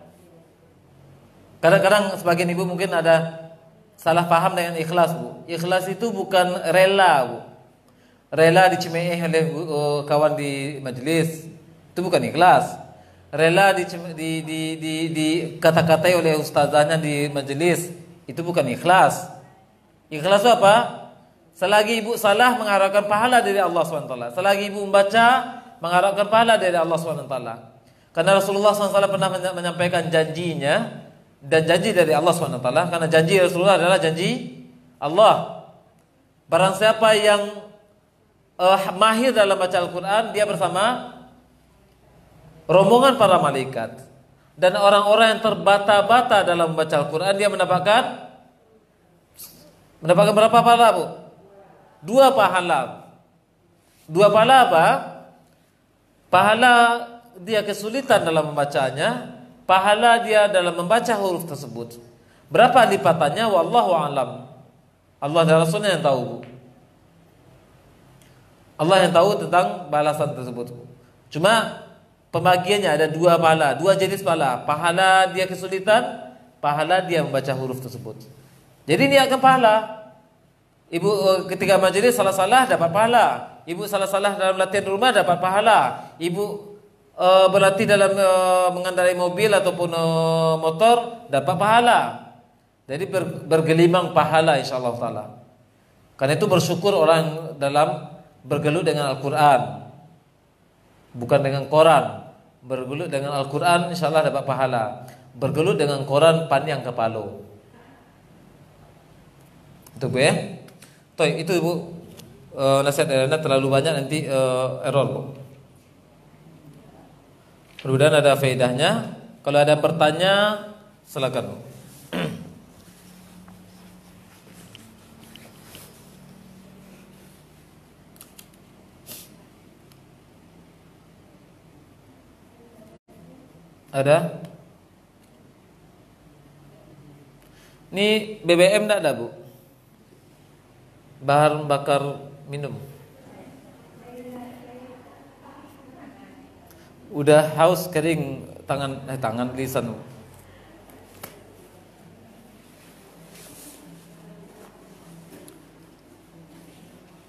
Kadang-kadang sebagian ibu mungkin ada salah paham dengan ikhlas, Bu. Ikhlas itu bukan rela, Bu. Rela dicemooh oleh kawan di majelis, itu bukan ikhlas. Rela di kata-katai oleh ustazahnya di majelis, itu bukan ikhlas. Ikhlas itu apa? Selagi ibu salah mengharapkan pahala dari Allah SWT. Selagi ibu membaca mengharapkan pahala dari Allah SWT. Karena Rasulullah SAW pernah menyampaikan janjinya dan janji dari Allah SWT. Karena janji Rasulullah adalah janji Allah. Barang siapa yang mahir dalam baca Al-Quran, dia bersama rombongan para malaikat. Dan orang-orang yang terbata-bata dalam membaca Al-Quran, dia mendapatkan berapa pahala, Bu? 2 pahala. 2 pahala apa? Pahala dia kesulitan dalam membacanya, pahala dia dalam membaca huruf tersebut. Berapa lipatannya? Wallahu a'lam. Allah dan Rasulnya yang tahu, Bu. Allah yang tahu tentang balasan tersebut. Cuma pembagiannya ada 2 pahala, 2 jenis pahala. Pahala dia kesulitan, pahala dia membaca huruf tersebut. Jadi ini akan pahala. Ibu ketika majelis salah-salah dapat pahala. Ibu salah-salah dalam latihan rumah dapat pahala. Ibu berlatih dalam mengendarai mobil ataupun motor dapat pahala. Jadi bergelimang pahala insyaallah taala. Karena itu bersyukur orang dalam bergelut dengan Al-Quran, bukan dengan koran. Bergelut dengan Al-Quran insyaallah dapat pahala. Bergelut dengan koran panjang kepala. Itu Bu ya. Itu Bu, nasihat Elena terlalu banyak nanti error, Bu. Mudah-mudahan ada faedahnya. Kalau ada pertanyaan silakan, Bu. Ada? Ini BBM enggak ada, Bu? Bahan bakar minum. Udah haus kering tangan lisan.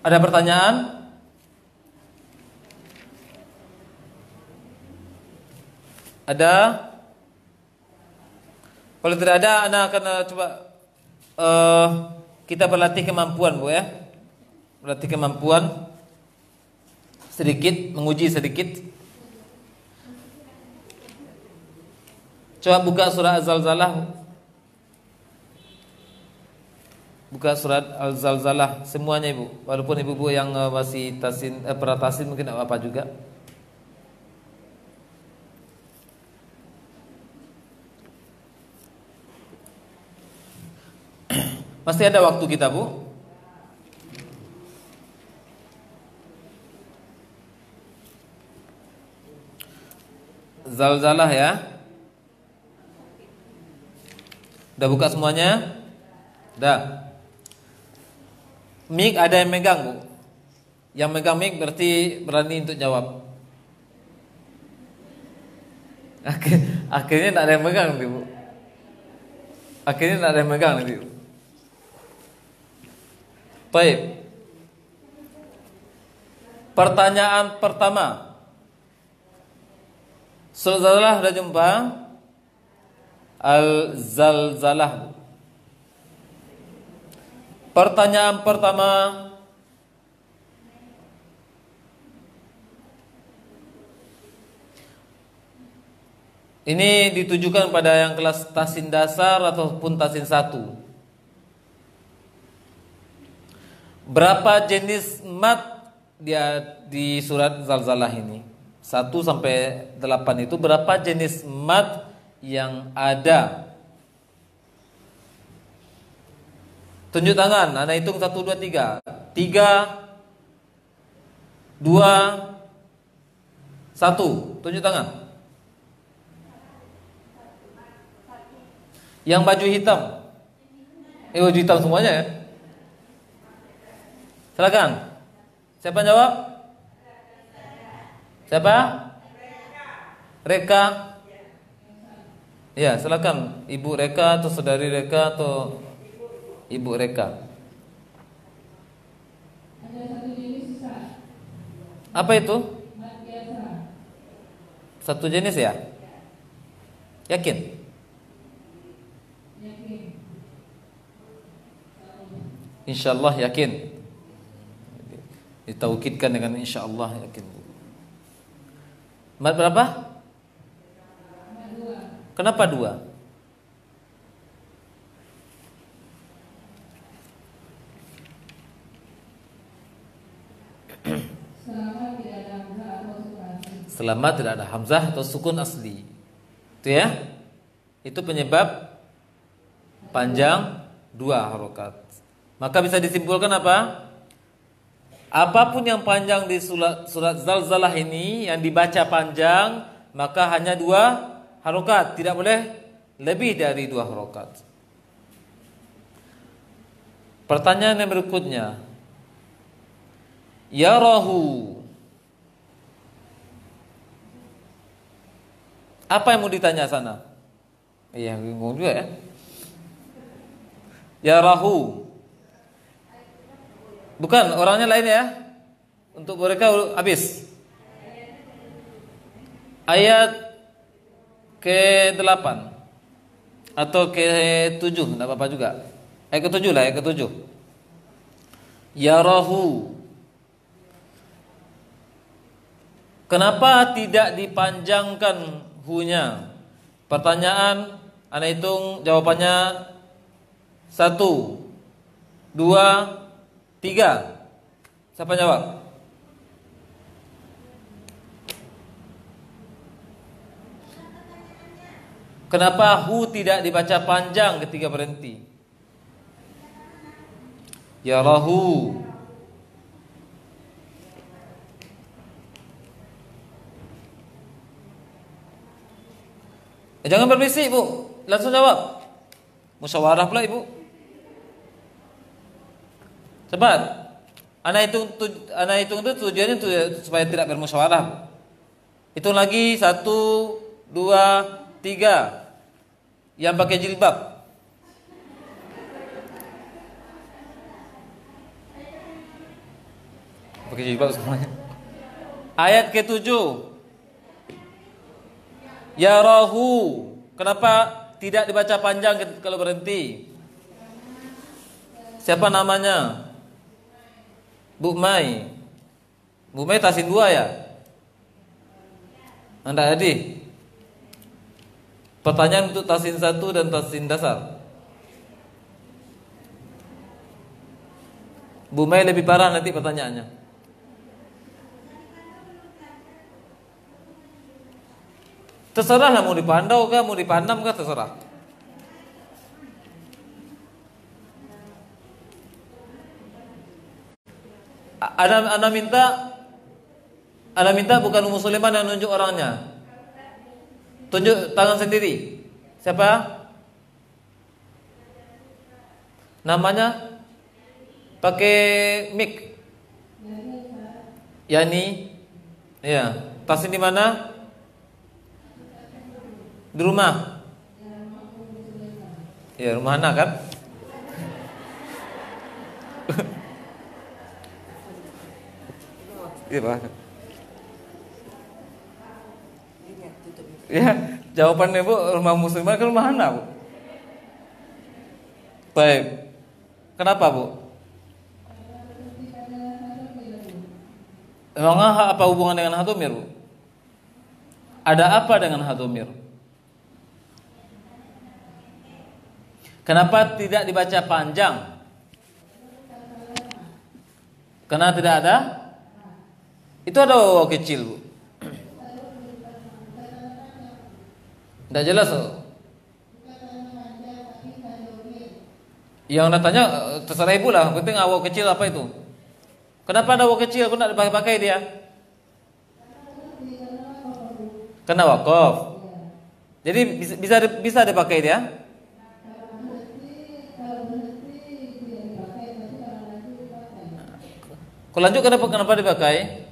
Ada pertanyaan? Ada? Kalau tidak ada, Anda akan coba kita berlatih kemampuan, Bu ya. Berlatih kemampuan sedikit, menguji sedikit. Coba buka surah Az-Zalzalah. Buka surat Al-Zalzalah semuanya, Ibu. Walaupun ibu-ibu yang masih pernah tasin mungkin apa juga. Masih ada waktu kita, Bu. Zalzalah ya. Udah buka semuanya? Udah. Mic ada yang megang, Bu. Yang megang mic berarti berani untuk jawab. Akhirnya tak ada yang megang nanti, Bu. Akhirnya tak ada yang megang nanti, Bu. Baik. Pertanyaan pertama. Zalzalah sudah jumpa? Al-Zalzalah. Pertanyaan pertama. Ini ditujukan pada yang kelas tasin dasar ataupun tasin 1. Berapa jenis mat dia di surat Zalzalah ini? 1 sampai 8 itu berapa jenis mat yang ada? Tunjuk tangan, Anda hitung 1, 2, 3. 3. 2, 1. Tunjuk tangan. Yang baju hitam. Baju hitam semuanya ya. Silakan. Siapa jawab? Siapa? Reka. Ya, silakan. Ibu Reka atau saudari Reka atau Ibu Reka. Ada satu jenis sisa. Apa itu? Mat biasa. Satu jenis ya? Yakin? Yakin. Insyaallah yakin. Ditaukidkan dengan insyaallah yakin. Mat berapa? Mat 2. Kenapa 2? Selama tidak ada hamzah atau sukun asli. Itu ya. Itu penyebab panjang 2 harokat. Maka bisa disimpulkan apa? Apapun yang panjang di surat Zalzalah ini yang dibaca panjang, maka hanya 2 harokat, tidak boleh lebih dari 2 harokat. Pertanyaan yang berikutnya, yarahu. Apa yang mau ditanya sana? Iya, bingung juga ya. Yarahu. Bukan, orangnya lain ya. Untuk mereka habis. Ayat ke-8 atau ke-7, enggak apa-apa juga. Ayat ke-7 lah, ayat ke-7. Yarahu. Kenapa tidak dipanjangkan hu-nya? Pertanyaan, ana hitung jawabannya 1, 2, 3. Siapa jawab? Kenapa hu tidak dibaca panjang ketika berhenti? Yarahu. Jangan berbisik, Bu. Langsung jawab. Musyawarah pula, Ibu. Cepat. Anak hitung itu tujuannya supaya tidak bermusyawarah. Hitung lagi 1, 2, 3. Yang pakai jilbab. Pakai jilbab semuanya. Ayat ke-7. Yarahu. Kenapa tidak dibaca panjang kalau berhenti? Siapa namanya? Bu Mai. Bu Mai tasin 2 ya? Anda Adi. Pertanyaan untuk tasin 1 dan tasin dasar. Bu Mai lebih parah nanti pertanyaannya. Terserahlah mau dipandau kah, mau dipandam kah, terserah. Ana minta bukan Ummu Sulaiman yang nunjuk orangnya. Tunjuk tangan sendiri. Siapa? Namanya? Pakai mic. Yani. Iya. Tasin di mana? Di rumah. Ya, rumah anak kan? Iya, Pak. Ya, jawabannya Bu, rumah muslimah kan rumah anak, Bu. Baik. Kenapa, Bu? Emangnya apa hubungan dengan hadomir, Bu? Ada apa dengan hadomir? Kenapa tidak dibaca panjang? Karena tidak ada. Itu ada waw kecil, Bu. Tidak jelas, Bu. Yang nak tanya terserah Ibu lah. Penting waw kecil apa itu? Kenapa ada waw kecil? Kok tidak dipakai dia? Karena wakaf. Jadi bisa dipakai dia. Kalau lanjut kenapa dipakai?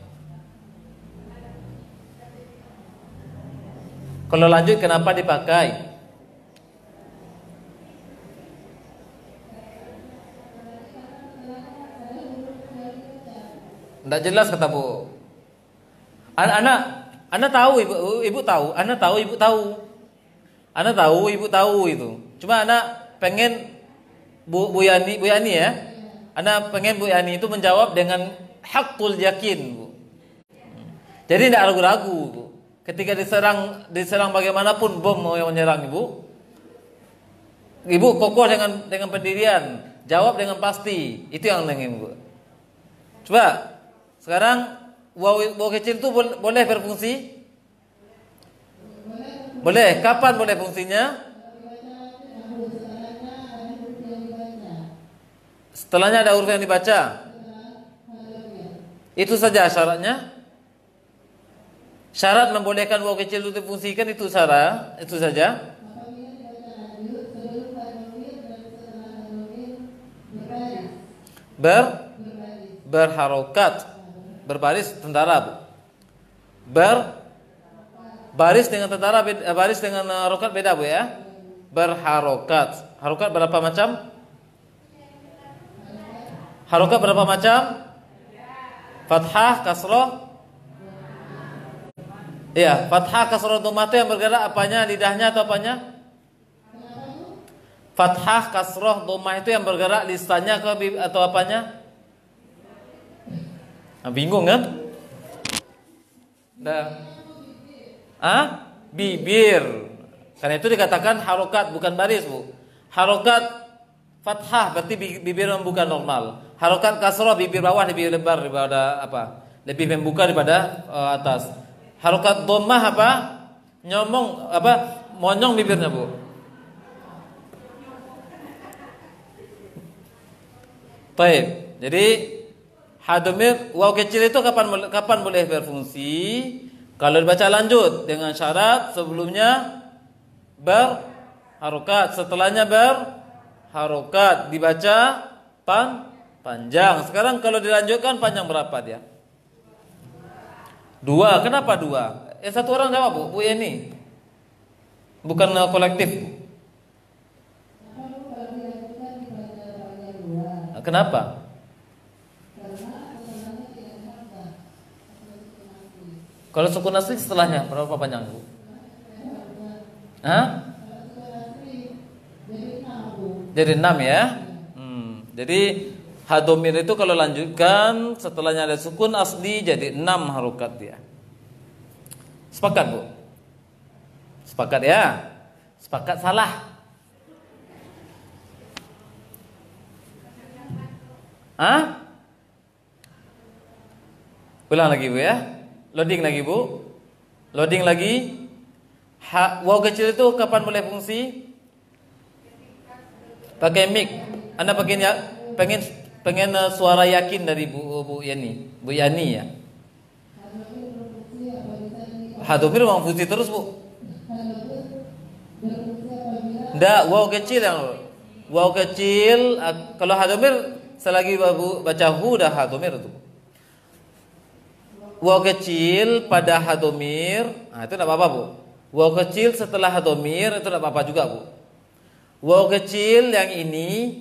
Kalau lanjut kenapa dipakai? Tidak jelas kata Bu. Anak tahu ibu tahu, anak tahu ibu tahu. Anak tahu ibu tahu itu. Cuma anak pengen Bu Yani ya. Anak pengen Bu Yani itu menjawab dengan hakul yakin, Bu. Jadi tidak ragu-ragu, Bu. Ketika diserang bagaimanapun bom mau yang menyerang Ibu kokoh dengan pendirian, jawab dengan pasti. Itu yang ingin, Bu. Coba sekarang waw kecil itu boleh berfungsi? Boleh. Kapan boleh fungsinya? Setelahnya ada huruf yang dibaca. Itu saja syaratnya. Syarat membolehkan waw kecil itu difungsikan itu saja. Berharokat. Berbaris tentara, Bu. Baris dengan tentara baris dengan harokat beda, Bu ya. Berharokat. Harokat berapa macam? Harokat berapa macam? Fathah, kasroh. Iya, fathah, kasroh, dhammah itu yang bergerak apanya? Lidahnya atau apanya? Fathah, kasroh, dhammah itu yang bergerak lisannya atau apanya? Bingung kan? Bibir. Karena itu dikatakan harokat bukan baris, Bu. Harokat fathah berarti bibir membuka normal. Harokat kasroh bibir bawah lebih lebar daripada apa? Lebih membuka daripada atas. Harokat dhammah apa? Nyomong apa? Monyong bibirnya, Bu. Baik. Jadi hadamir waw kecil itu kapan boleh berfungsi? Kalau dibaca lanjut dengan syarat sebelumnya berharokat, setelahnya berharokat, dibaca panjang. Sekarang kalau dilanjutkan panjang berapa dia? 2. Kenapa 2? Satu orang jawab, Bu Yeni. Bukan kolektif. Kenapa? Kalau sukun asli setelahnya berapa panjang, Bu? Jadi 6 ya. Jadi hadomir itu kalau lanjutkan setelahnya ada sukun asli jadi 6 harokat dia. Sepakat, Bu? Sepakat ya? Sepakat salah? Ulang lagi, Bu ya. Loading lagi, Bu. Loading lagi. Waw kecil itu kapan boleh fungsi? Pakai mic. Anda pengen suara yakin dari Bu Yani. Bu Yani ya. Hadomir memang fungsi terus, Bu. Enggak, waw kecil yang waw kecil kalau hadomir selagi Bu baca hu dah hadomir itu. Waw kecil pada hadomir, itu tidak apa-apa, Bu. Waw kecil setelah hadomir itu tidak apa-apa juga, Bu. Waw kecil yang ini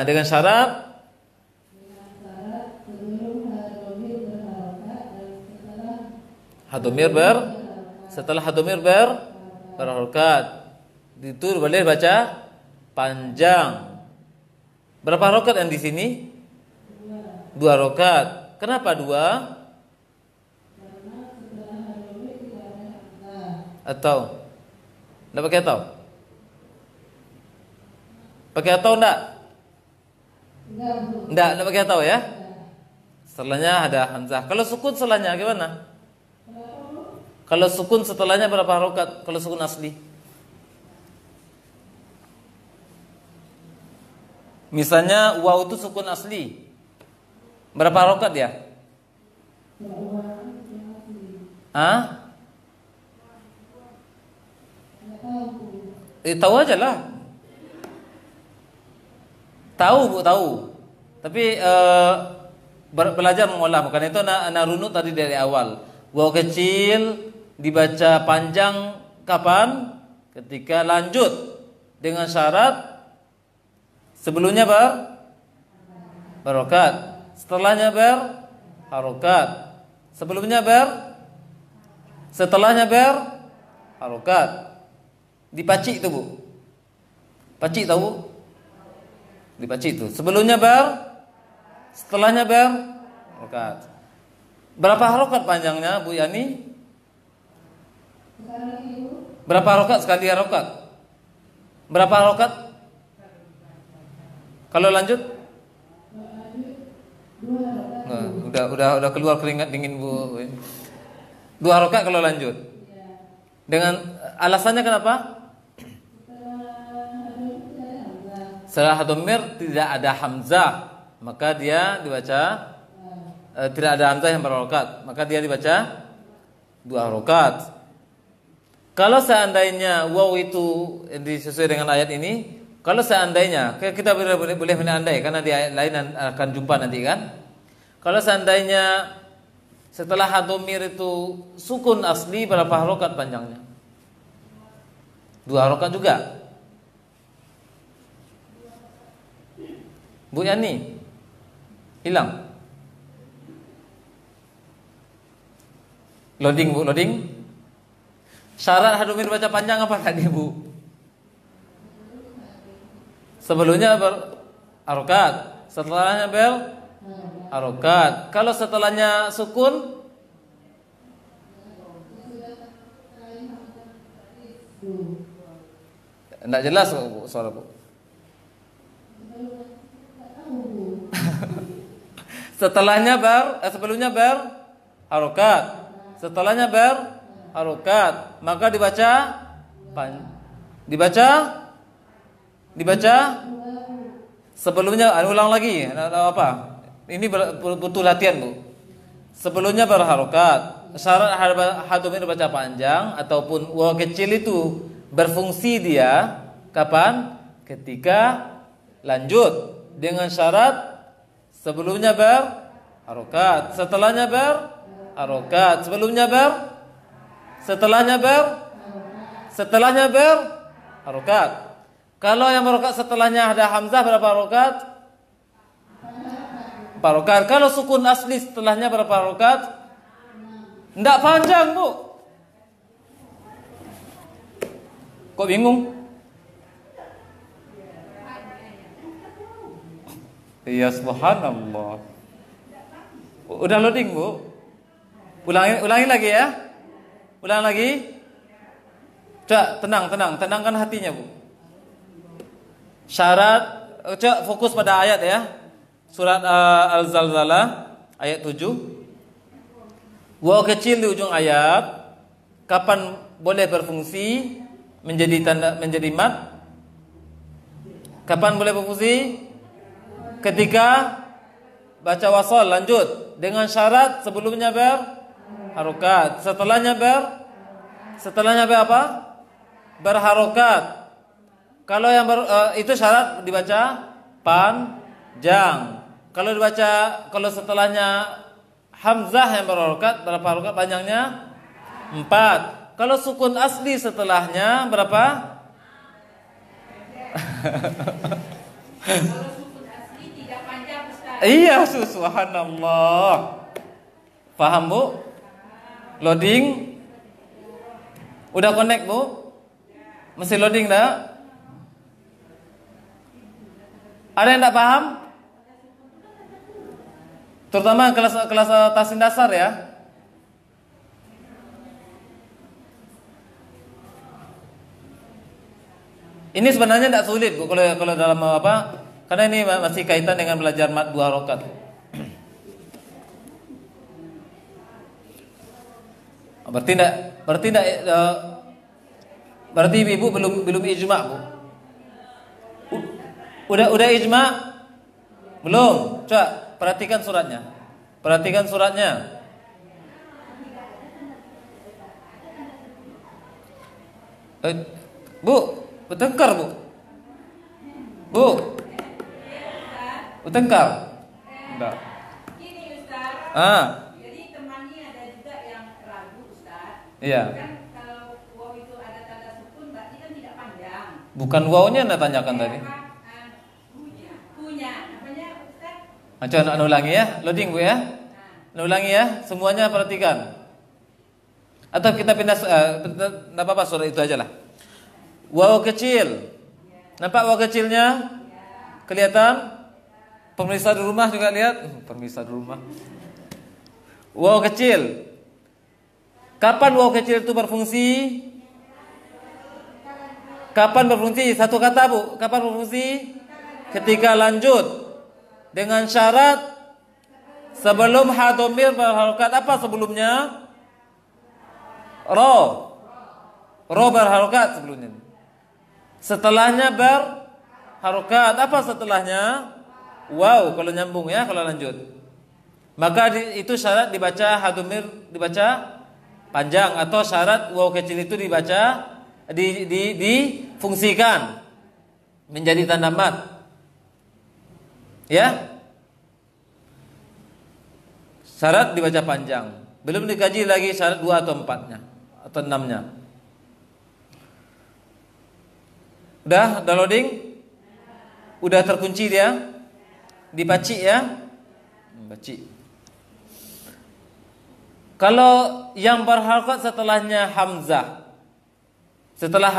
dengan syarat hadomir setelah hadomir berharokat. Itu boleh baca panjang. Berapa harokat yang di sini? 2 harokat. Kenapa 2? Atau enggak pakai atau? Pakai atau enggak? Enggak pakai atau ya? Setelahnya ada hamzah. Kalau sukun setelahnya gimana? Kalau sukun setelahnya berapa harokat? Kalau sukun asli? Misalnya waw itu sukun asli. Berapa harokat ya? Hah? Tahu aja lah. Tahu Bu, tahu. Tapi belajar mengolah. Bukan itu anak runut tadi dari awal. Waw kecil dibaca panjang kapan? Ketika lanjut dengan syarat sebelumnya berharokat, setelahnya berharokat, sebelumnya setelahnya berharokat. Dipacik itu Bu. Pacik tahu? Dipacik itu. Sebelumnya setelahnya berharokat. Berapa harokat panjangnya Bu Yani? Berapa harokat sekali harokat? Berapa harokat? Kalau lanjut? Nah, udah keluar keringat dingin Bu. 2 harokat kalau lanjut. Dengan alasannya kenapa? Setelah dhamir tidak ada hamzah, maka dia dibaca tidak ada hamzah yang berharokat, maka dia dibaca 2 harokat. Kalau seandainya waw itu disesuai dengan ayat ini, kalau seandainya kita boleh menandai karena di ayat lain akan jumpa nanti kan. Kalau seandainya setelah dhamir itu sukun asli, berapa harokat panjangnya? 2 harokat juga. Bu Yani hilang. Loading Bu, loading. Syarat hadumir baca panjang apa tadi Bu? Sebelumnya berharokat, setelahnya berharokat. Kalau setelahnya sukun, tidak jelas suara Bu. Setelahnya sebelumnya berharokat, setelahnya berharokat, maka dibaca sebelumnya. Ulang lagi. Apa? Ini butuh latihan Bu. Sebelumnya berharokat. Syarat hadumir baca panjang ataupun waw kecil itu berfungsi dia kapan? Ketika lanjut dengan syarat sebelumnya berharokat, setelahnya berharokat, sebelumnya setelahnya berharokat. Kalau yang berharokat setelahnya ada hamzah, berapa harokat? 4 harokat. Kalau sukun asli setelahnya berapa harokat? Tidak panjang Bu. Kok bingung? Iya, subhanallah. Udah loading Bu? Ulangi lagi ya. Ulang lagi. Coba tenangkan hatinya Bu. Syarat, coba fokus pada ayat ya. Surat Al-Zalzalah ayat 7. Waw kecil di ujung ayat kapan boleh berfungsi menjadi mat? Kapan boleh berfungsi? Ketika baca wasal lanjut dengan syarat sebelumnya berharokat, setelahnya apa? Berharokat. Kalau yang itu syarat dibaca panjang. Kalau setelahnya hamzah yang berharokat, berapa harokat panjangnya? 4. Kalau sukun asli setelahnya berapa? Iya, subhanallah. Paham Bu? Loading? Udah connect Bu? Masih loading dah? Ada yang tak paham? Terutama kelas tahsin dasar ya. Ini sebenarnya tidak sulit Bu kalau dalam apa? Karena ini masih kaitan dengan belajar mad 2 harokat. Berarti Ibu belum ijma' Bu. Udah ijma? Belum. Coba perhatikan suratnya. Perhatikan suratnya. Bu, bertengkar bu. Bu, bertengkar. Enggak. Gini Ustaz. Jadi temannya ada juga yang ragu Ustaz. Iya. Kan kalau waw itu ada tanda sukun berarti kan tidak panjang. Bukan wawnya Anda tanyakan tadi. Punya. Apanya Ustaz? Coba anda ulangi ya. Loading bu ya. Anda ulangi ya. Semuanya perhatikan. Atau kita pindah, tidak apa-apa, surat itu aja lah. Waw kecil. Nampak waw kecilnya? Kelihatan? Pemirsa di rumah juga lihat. Pemirsa di rumah. Waw kecil. Kapan waw kecil itu berfungsi? Kapan berfungsi? Satu kata bu. Kapan berfungsi? Ketika lanjut. Dengan syarat sebelum hadomir berharokat. Apa sebelumnya? Ro berharokat sebelumnya. Setelahnya berharokat. Apa setelahnya? Wow, kalau nyambung ya, kalau lanjut. Maka itu syarat dibaca hadomir, dibaca panjang, atau syarat waw kecil itu dibaca difungsikan menjadi tanda mat. Ya? Syarat dibaca panjang. Belum dikaji lagi syarat 2 atau 4-nya atau 6-nya. Udah loading? Udah terkunci dia? Dibaci ya? Baci. Kalau yang berharokat setelahnya hamzah, setelah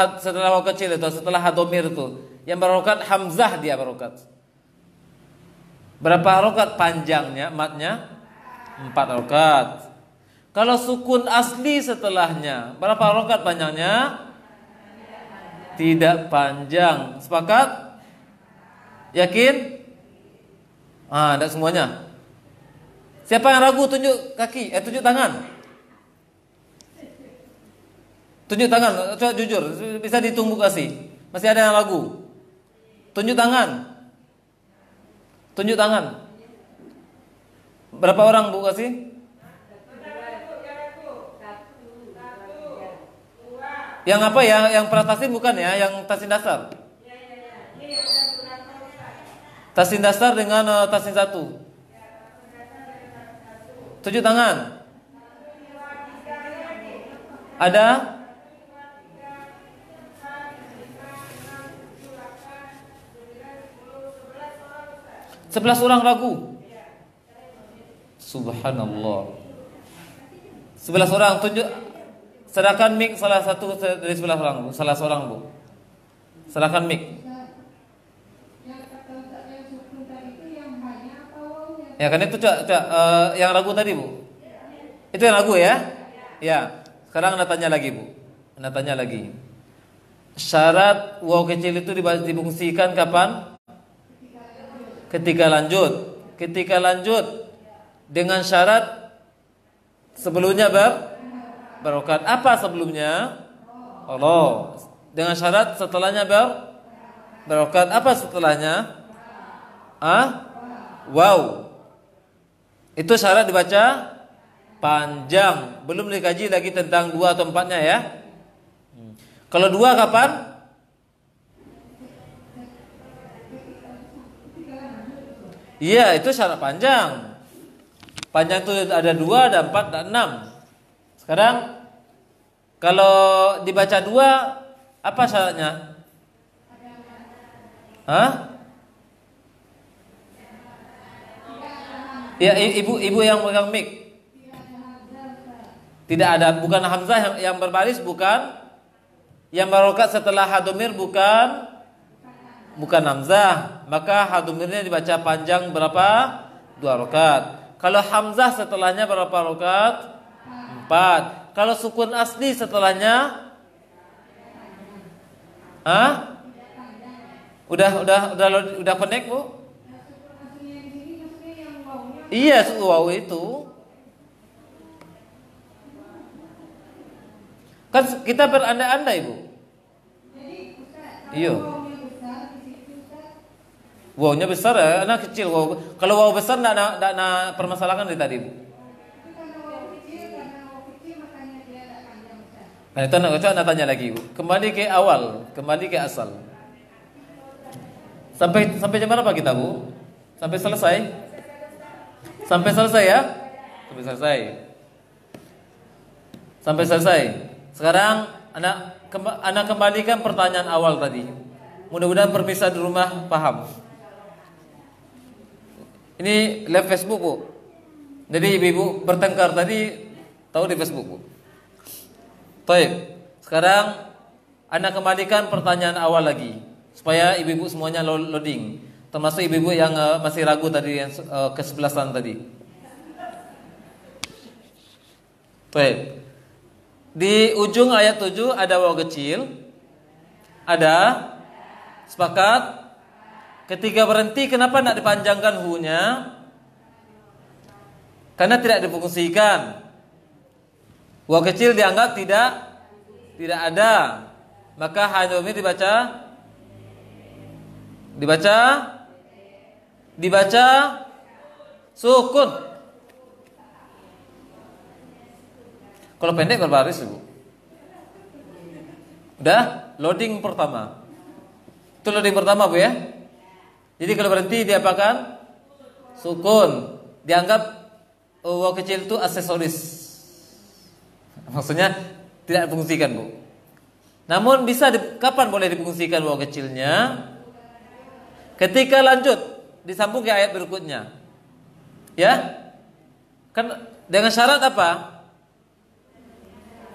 waw kecil itu, setelah hadomir itu, yang berharokat hamzah dia berharokat. Berapa harokat panjangnya, matnya? 4 harokat. Kalau sukun asli setelahnya, berapa harokat panjangnya? Tidak panjang. Sepakat? Yakin? Tidak semuanya. Siapa yang ragu tunjuk kaki, tunjuk tangan. Tunjuk tangan, coba jujur, bisa ditunggu kasih. Masih ada yang ragu. Tunjuk tangan. Tunjuk tangan. Berapa orang bu kasih? Yang apa ya? Yang pratasin bukan ya? Yang tasin dasar. Tasin dasar dengan tasin 1. Tunjuk tangan. Ada? Sebelas orang ragu. Subhanallah. 11 orang tunjuk. Serahkan mic salah satu dari sebelah orang, salah seorang bu. Serahkan mic. Ya kan itu yang ragu tadi bu. Itu yang ragu ya? Ya. Sekarang anda tanya lagi bu. Anda tanya lagi. Syarat waw kecil itu difungsikan kapan? Ketika lanjut. Ketika lanjut dengan syarat sebelumnya berharokat. Apa sebelumnya? Allah. Dengan syarat setelahnya berharokat. Apa setelahnya? Wow. Itu syarat dibaca panjang. Belum dikaji lagi tentang 2 atau 4-nya ya. Kalau 2 kapan? Iya, itu syarat panjang. Panjang itu ada 2, ada 4, ada 6. Sekarang kalau dibaca 2, apa syaratnya? Ya, ibu yang pegang mic. Tidak ada, bukan hamzah yang berbaris, bukan. Yang berharokat setelah hadomir bukan hamzah. Maka hadomirnya dibaca panjang berapa? 2 harokat. Kalau hamzah setelahnya berapa harokat? 4. Kalau sukun asli setelahnya? Udah connect bu? Iya, waw itu. Kan kita berandai-andai bu. Iya. Wawnya besar ya, anak kecil. Wow. Kalau wow besar enggak permasalahan dari tadi, Bu. Nah, itu anak tanya lagi, Bu. Kembali ke awal, kembali ke asal. Sampai jam berapa kita, Bu? Sampai selesai? Sampai selesai ya? Sampai selesai. Sekarang anak kembalikan pertanyaan awal tadi. Mudah-mudahan perpisah di rumah paham. Ini live Facebook, Bu. Jadi ibu-ibu bertengkar tadi tahu di Facebook, Bu. Baik. Sekarang anak kembalikan pertanyaan awal lagi supaya ibu-ibu semuanya loading. Termasuk ibu-ibu yang masih ragu tadi yang ke-11an tadi. Baik. Di ujung ayat 7 ada waw kecil. Ada sepakat. Ketika berhenti kenapa tidak dipanjangkan hu-nya? Karena tidak difungsikan. Waw kecil dianggap tidak ada. Maka ha dhamir dibaca sukun. Kalau pendek berbaris, Bu. Udah loading pertama. Itu loading pertama, Bu ya. Jadi kalau berhenti diapakan? Sukun. Dianggap waw kecil itu aksesoris. Maksudnya tidak difungsikan, Bu. Namun kapan boleh difungsikan waw kecilnya? Ketika lanjut disambung ke ayat berikutnya. Ya? Kan dengan syarat apa?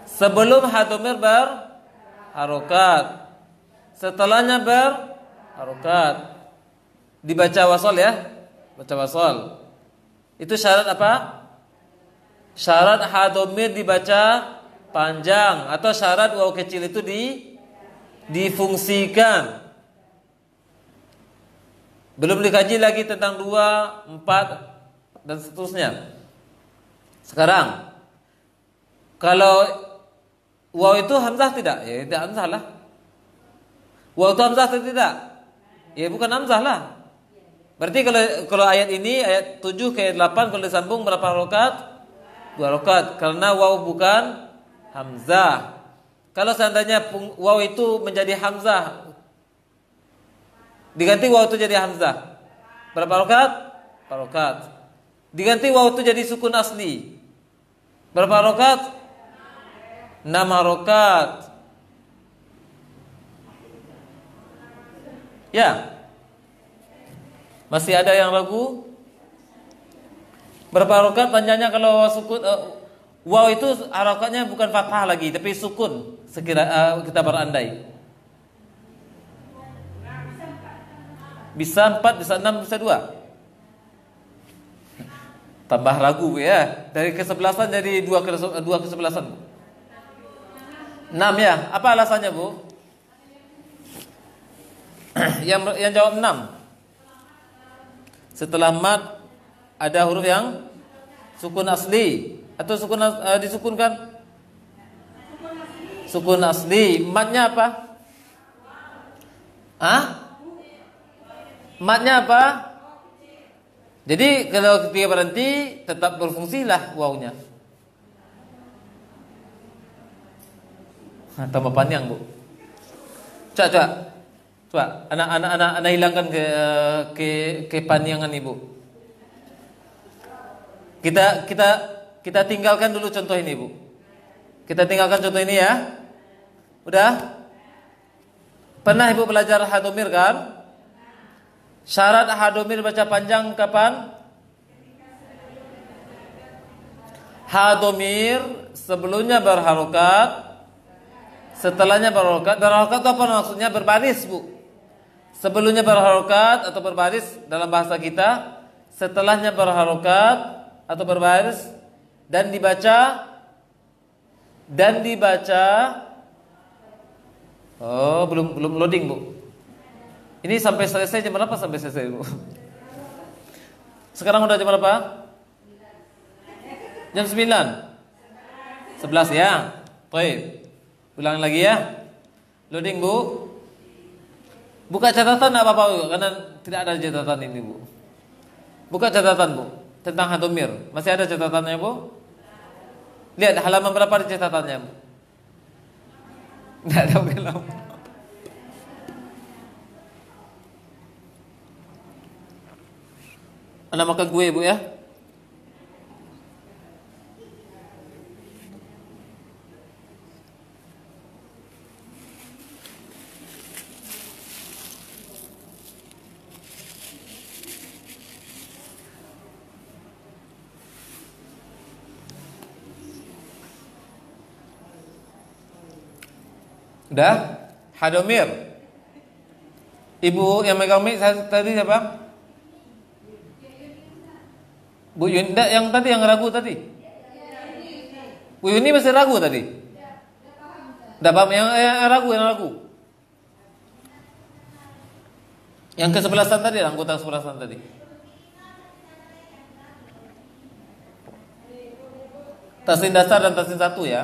Sebelum ha dhamir berharokat, setelahnya berharokat. Dibaca wasol ya, baca wasol. Itu syarat apa? Syarat ha dhamir dibaca panjang atau syarat waw kecil itu difungsikan. Belum dikaji lagi tentang 2, 4 dan seterusnya. Sekarang kalau waw itu hamzah tidak? Ya tidak hamzah lah. Waw itu hamzah atau tidak? Ya bukan hamzah lah. Berarti kalau ayat ini ayat 7 ke 8 kalau disambung berapa harokat? 2 harokat karena waw bukan hamzah. Kalau seandainya waw itu menjadi hamzah, diganti waw itu jadi hamzah, berapa harokat? 4 harokat. Diganti waw itu jadi sukun asli, berapa harokat? 6 harokat. Ya. Masih ada yang ragu? Berapa harokat panjangnya kalau sukun? Waw itu harokatnya bukan fathah lagi, tapi sukun. Kita berandai. Bisa 4, bisa 6, bisa 2. Tambah ragu ya. Dari ke-11an jadi 2 ke-11an. 6 ya. Apa alasannya, Bu? yang jawab 6. Setelah mat ada huruf yang sukun asli atau sukun disukunkan? Sukun asli. Matnya apa? Matnya apa? Jadi kalau ketika berhenti tetap berfungsilah wawnya. Tambah panjang, Bu. Coba, anak hilangkan ke panjangan Ibu. Kita tinggalkan dulu contoh ini, Bu. Kita tinggalkan contoh ini ya. Udah? Pernah Ibu belajar ha dhamir kan? Syarat ha dhamir baca panjang kapan? Ha dhamir sebelumnya berharokat, setelahnya berharokat. Berharokat itu apa maksudnya? Berbaris, Bu. Sebelumnya berharokat atau berbaris dalam bahasa kita, setelahnya berharokat atau berbaris dan dibaca oh, belum loading, Bu. Ini sampai selesai jam berapa sampai selesai, Bu? Sekarang udah jam berapa? Jam 9. 11 ya. Baik. Ulang lagi ya. Loading, Bu. Buka catatan enggak apa-apa Bu, karena tidak ada catatan ini Bu. Buka catatan Bu tentang hadomir. Masih ada catatannya Bu? Lihat halaman berapa di catatannya Bu? Enggak ada belum. Anda makan kue Bu ya? Udah? Hadomir. Ibu yang megang mic tadi siapa? Bu Yuni, yang tadi yang ragu tadi. Bu Yuni masih ragu tadi. Udah paham yang ragu. Yang ke-11-an tadi, anggota 11-an tadi. Tasdid dasar dan tasdid satu ya.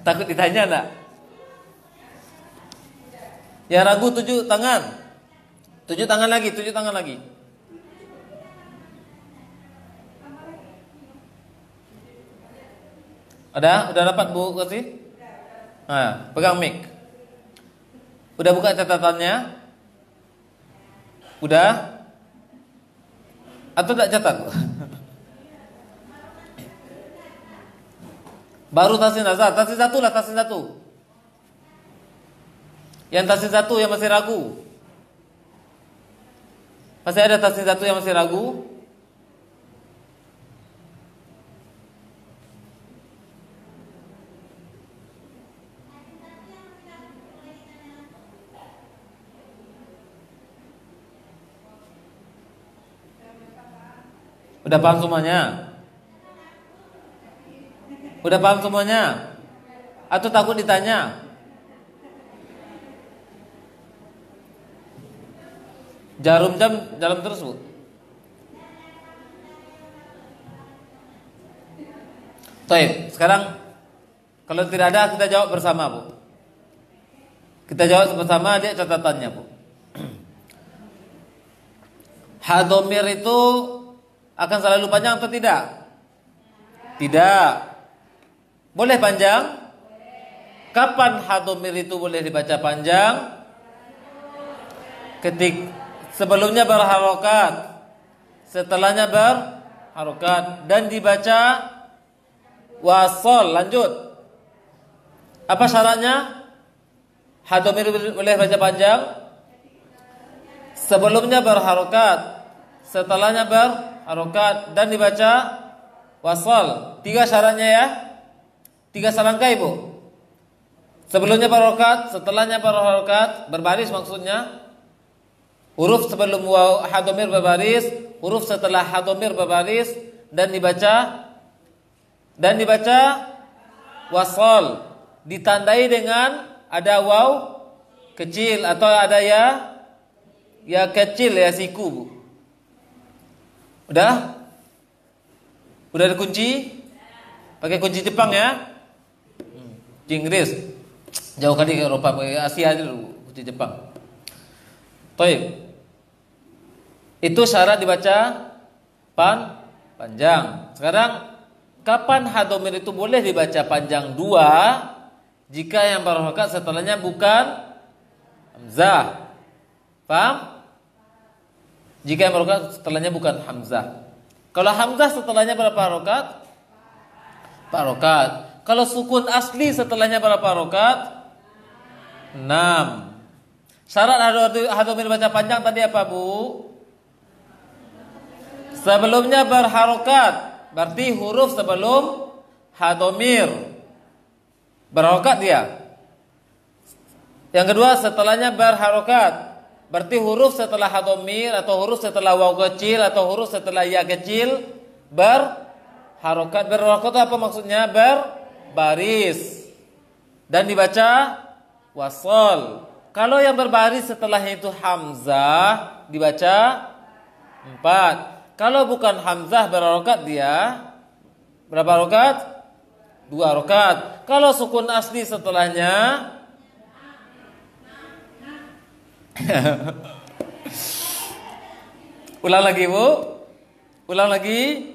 Takut ditanya enggak? Yang ragu 7 tangan. 7 tangan lagi. Udah dapat Bu kasih? Nah, pegang mic. Udah buka catatannya? Udah? Atau enggak catat? Baru tasdid nazar, tasdid satu lah, tasdid satu. Yang tasdid satu yang masih ragu. Masih ada tasdid satu yang masih ragu? Udah paham semuanya? Udah paham semuanya? Atau takut ditanya? Jarum jam jalan terus Bu. Baik, sekarang kalau tidak ada kita jawab bersama Bu. Kita jawab bersama, dia catatannya Bu. Hadomir itu akan selalu panjang atau tidak? Tidak. Boleh panjang? Kapan hadomir itu boleh dibaca panjang? Sebelumnya berharokat, setelahnya berharokat, dan dibaca wasol. Lanjut. Apa syaratnya? Hadomir boleh baca panjang? Sebelumnya berharokat, setelahnya berharokat, dan dibaca wasol. 3 syaratnya ya. 3 serangkai Bu. Sebelumnya berharokat, setelahnya berharokat, berbaris maksudnya. Huruf sebelum hadomir berbaris, huruf setelah hadomir berbaris, dan dibaca wasol, ditandai dengan ada waw kecil atau ada ya kecil ya siku Bu. Udah dikunci? Pakai kunci Jepang ya? Kunci Inggris. Jauh kali ke Eropa, ke Asia dulu kunci Jepang. Baik. Itu syarat dibaca panjang. Sekarang kapan hadomir itu boleh dibaca panjang? 2 jika yang berharokat setelahnya bukan hamzah. Paham? Jika yang berharokat setelahnya bukan hamzah. Kalau hamzah setelahnya berapa harokat? 4 harokat. Kalau sukun asli setelahnya berapa harokat? 6. Syarat hadomir baca panjang tadi apa Bu? Sebelumnya berharokat, berarti huruf sebelum hadomir berharokat dia. Yang kedua setelahnya berharokat, berarti huruf setelah hadomir atau huruf setelah waw kecil atau huruf setelah ya kecil berharokat. Berharokat itu apa maksudnya? Berbaris dan dibaca wasol. Kalau yang berbaris setelahnya itu hamzah dibaca 4. Kalau bukan hamzah berharokat dia berapa harokat? 2 harokat. Kalau sukun asli setelahnya ulang lagi Bu. Ulang lagi.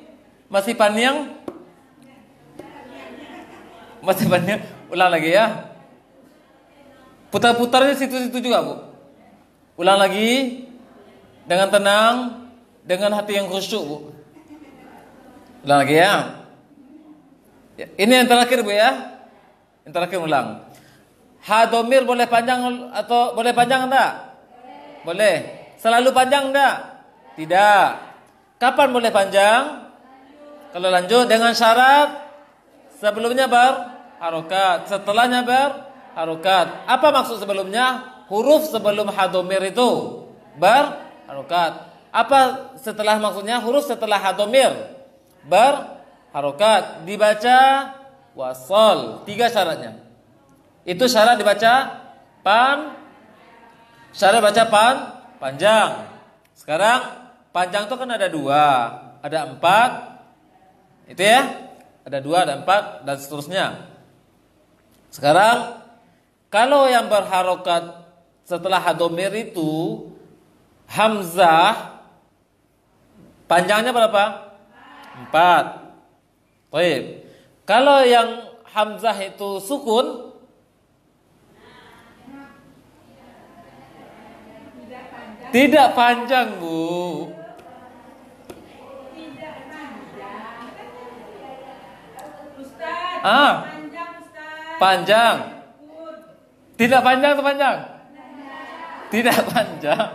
Masih panjang? Masih panjang? Ulang lagi ya. Putar-putarnya situ-situ juga Bu. Ulang lagi. Dengan tenang. Dengan hati yang khusyuk Bu. Ulang lagi ya. Ini yang terakhir Bu ya. Yang terakhir ulang. Ha domir boleh panjang atau boleh panjang enggak? Boleh. Selalu panjang enggak? Tidak. Kapan boleh panjang? Kalau lanjut dengan syarat sebelumnya berharokat, setelahnya berharokat. Apa maksud sebelumnya? Huruf sebelum ha domir itu berharokat. Apa setelah maksudnya? Huruf setelah ha domir berharokat. Dibaca wasol. 3 syaratnya. Itu syarat dibaca syarat baca panjang. Sekarang panjang itu kan ada 2, ada 4. Itu ya. Ada 2, ada 4 dan seterusnya. Sekarang kalau yang berharokat setelah hadomir itu hamzah panjangnya berapa? 4. Baik. Kalau yang hamzah itu sukun tidak panjang Bu. Tidak panjang. Ustaz, panjang Ustaz. Panjang. Tidak panjang atau panjang? Tidak panjang.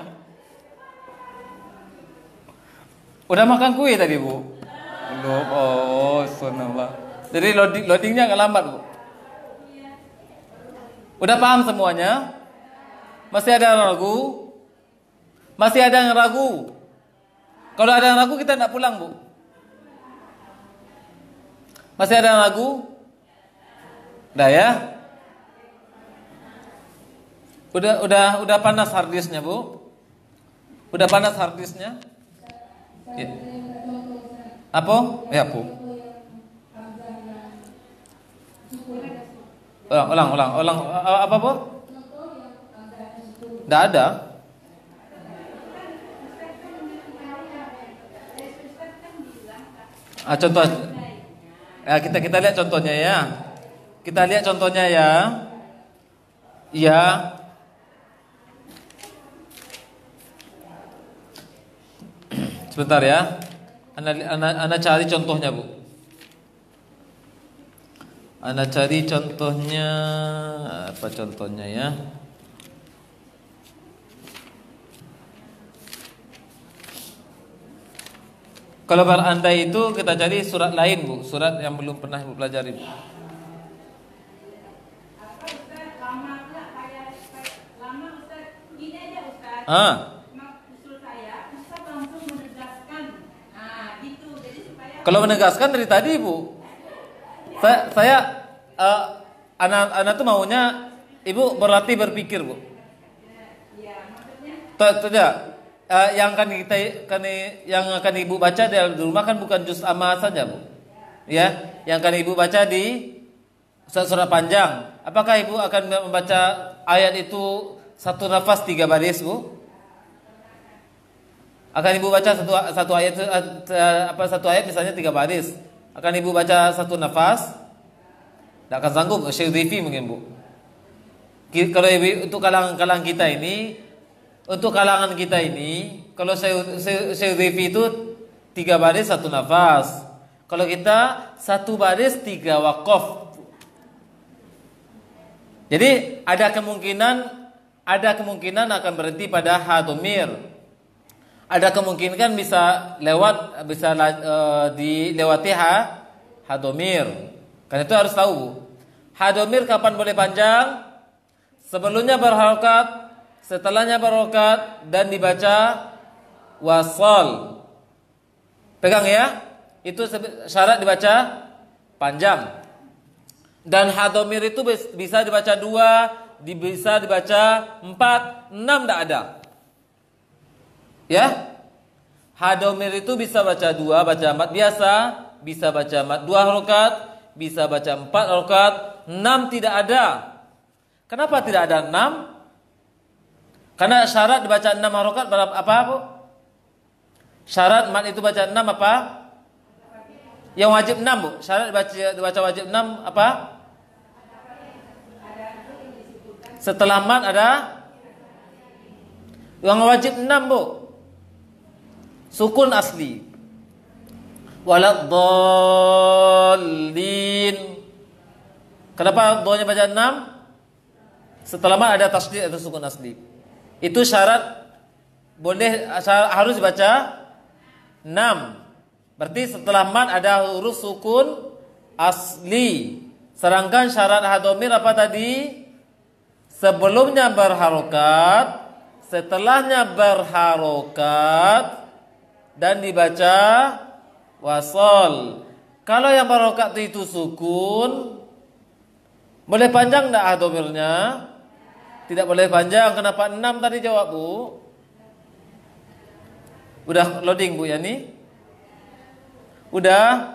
Udah makan kue tadi Bu? Belum. Oh, subhanallah. Jadi loadingnya agak lambat Bu. Udah paham semuanya? Masih ada yang ragu? Masih ada yang ragu? Kalau ada yang ragu kita tidak pulang Bu. Masih ada yang ragu? Udah ya? Udah panas harddisknya Bu? Udah panas harddisknya? Ya. Apa? Ya Bu. Ulang. Apa Bu? Tidak ada. Contoh. Ya, kita lihat contohnya ya. Kita lihat contohnya ya. Ya. Sebentar ya. Ana cari contohnya Bu. Ana cari contohnya. Apa contohnya ya? Kalau berandai itu kita cari surat lain Bu, surat yang belum pernah Ibu pelajari Bu. Apa Ustaz? Lama pula lama Ustaz. Gini aja Ustaz. Usul saya, Ustaz langsung menegaskan. Nah, gitu. Jadi supaya Kalau menegaskan dari tadi Bu. Anak tuh maunya Ibu berlatih berpikir Bu. ya, maksudnya Tidak. Yang akan Ibu baca di rumah kan bukan juz amma saja Bu. Ya, yang akan Ibu baca di surat panjang. Apakah Ibu akan membaca ayat itu satu nafas 3 baris Bu? Akan Ibu baca satu ayat misalnya 3 baris. Akan Ibu baca satu nafas? Tidak akan sanggup. Syekh mungkin Bu. Kalau Ibu untuk kalangan kita ini. Untuk kalangan kita ini, kalau Syekh itu 3 baris 1 nafas. Kalau kita 1 baris 3 waqaf. Jadi ada kemungkinan akan berhenti pada ha domir. Ada kemungkinan bisa dilewati ha domir. Karena itu harus tahu. Ha domir kapan boleh panjang? Sebelumnya berharokat, setelahnya berharokat dan dibaca wasal. Pegang ya. Itu syarat dibaca panjang. Dan ha domir itu bisa dibaca 2, bisa dibaca 4, 6 tidak ada. Ya. Ha domir itu bisa baca 2, baca 4 biasa, bisa baca 2 harokat, bisa baca 4 harokat, 6 tidak ada. Kenapa tidak ada 6? Karena syarat dibaca 6 harokat apa, Bu? Syarat mat itu baca 6 apa? Yang wajib 6, Bu. Syarat dibaca wajib 6 apa? Setelah mat ada yang wajib 6, Bu. Sukun asli. Waladdallin. Kenapa doanya baca 6? Setelah mat ada tasydid atau sukun asli. Itu syarat harus dibaca 6. Berarti setelah mat ada huruf sukun asli. Sedangkan syarat hadomir apa tadi? Sebelumnya berharokat, setelahnya berharokat, dan dibaca wasol. Kalau yang berharokat itu sukun, boleh panjang enggak hadomirnya? Tidak boleh panjang. Kenapa 6 tadi jawab, Bu? Udah loading, Bu Yani? Udah?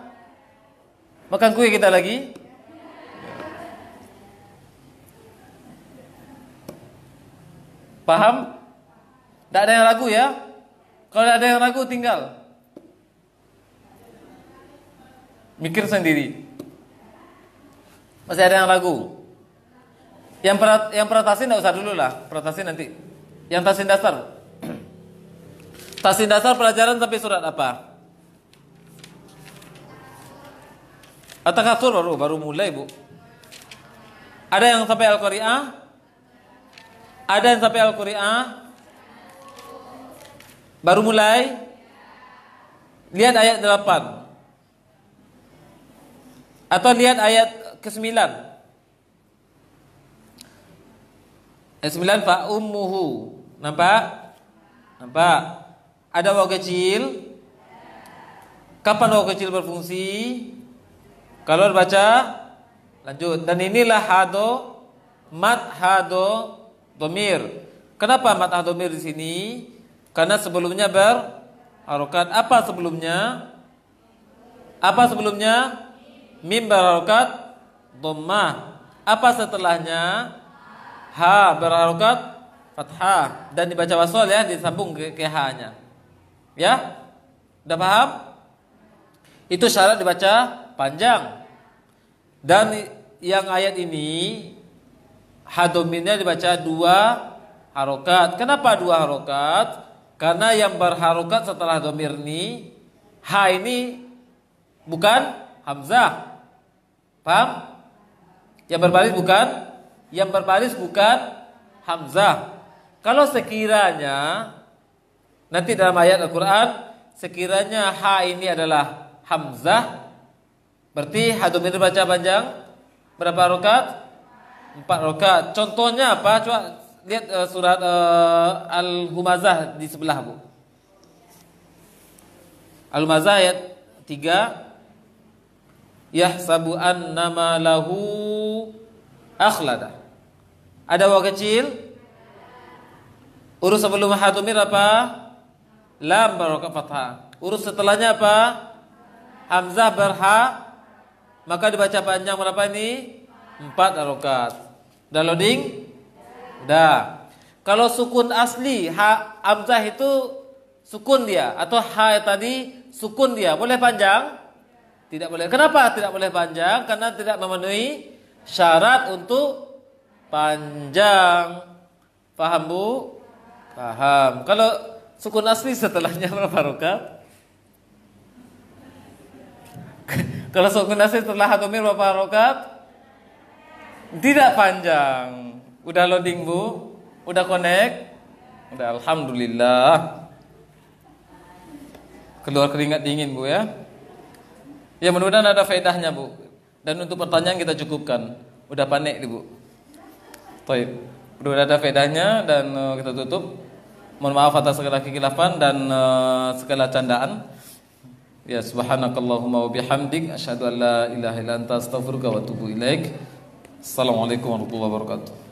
Makan kue kita lagi? Paham? Tidak ada yang ragu ya? Kalau ada yang ragu tinggal mikir sendiri. Masih ada yang ragu? Yang peratasin tidak usah dulu lah. Peratasin nanti. Yang tasin dasar. Tasin dasar pelajaran sampai surat apa? At-Takatsur baru mulai, Bu. Ada yang sampai Al-Qari'ah? Ada yang sampai Al-Qari'ah? Baru mulai? Lihat ayat 8. Atau lihat ayat ke-9. Ayat 9 fa ummuhu. Nampak? Nampak? Ada waw kecil. Kapan waw kecil berfungsi? Kalau dibaca lanjut. Dan inilah mat hado domir. Kenapa mat hado domir di sini? Karena sebelumnya berharokat. Apa sebelumnya? Apa sebelumnya? Mim berharokat dhammah. Apa setelahnya? Ha berharokat fathah. Dan dibaca wasol ya, disambung ke ha-nya. Ya? Udah paham? Itu syarat dibaca panjang. Dan yang ayat ini hadomirnya dibaca 2 harokat. Kenapa 2 harokat? Karena yang berharokat setelah domir ini, ha ini bukan hamzah. Paham? Yang berbaris bukan? Yang berbaris bukan hamzah. Kalau sekiranya nanti dalam ayat Al-Quran, sekiranya ha ini adalah hamzah, berarti hadomir baca panjang berapa rakaat? 4 rakaat. Contohnya apa? Coba lihat surat Al-Humazah di sebelah, Bu. Al-Humazah ayat 3. Yahsabu annama lahu akhlada. Ada waw kecil. Urus sebelum hadomir apa? Lam berharokat fathah. Urus setelahnya apa? Hamzah berha. Maka dibaca panjang berapa ini? 4 harokat. Udah loading? Udah. Kalau sukun asli, hamzah itu sukun dia, atau ha tadi sukun dia, boleh panjang? Tidak boleh. Kenapa tidak boleh panjang? Karena tidak memenuhi syarat untuk panjang. Paham, Bu? Paham. Kalau sukun asli setelahnya berapa harokat? Kalau sukun asli setelah hadomir berapa harokat? Tidak panjang. Udah loading, Bu? Udah connect? Udah, alhamdulillah. Keluar keringat dingin, Bu ya. Ya, mudah-mudahan ada faedahnya, Bu. Dan untuk pertanyaan kita cukupkan. Udah panik, Bu. Baik. Udah ada faedahnya dan kita tutup. Mohon maaf atas segala kekhilafan dan segala candaan. Ya, subhanakallahumma wa bihamdik asyhadu an la ilaha illa anta astaghfiruka wa atubu ilaik. Assalamualaikum warahmatullahi wabarakatuh.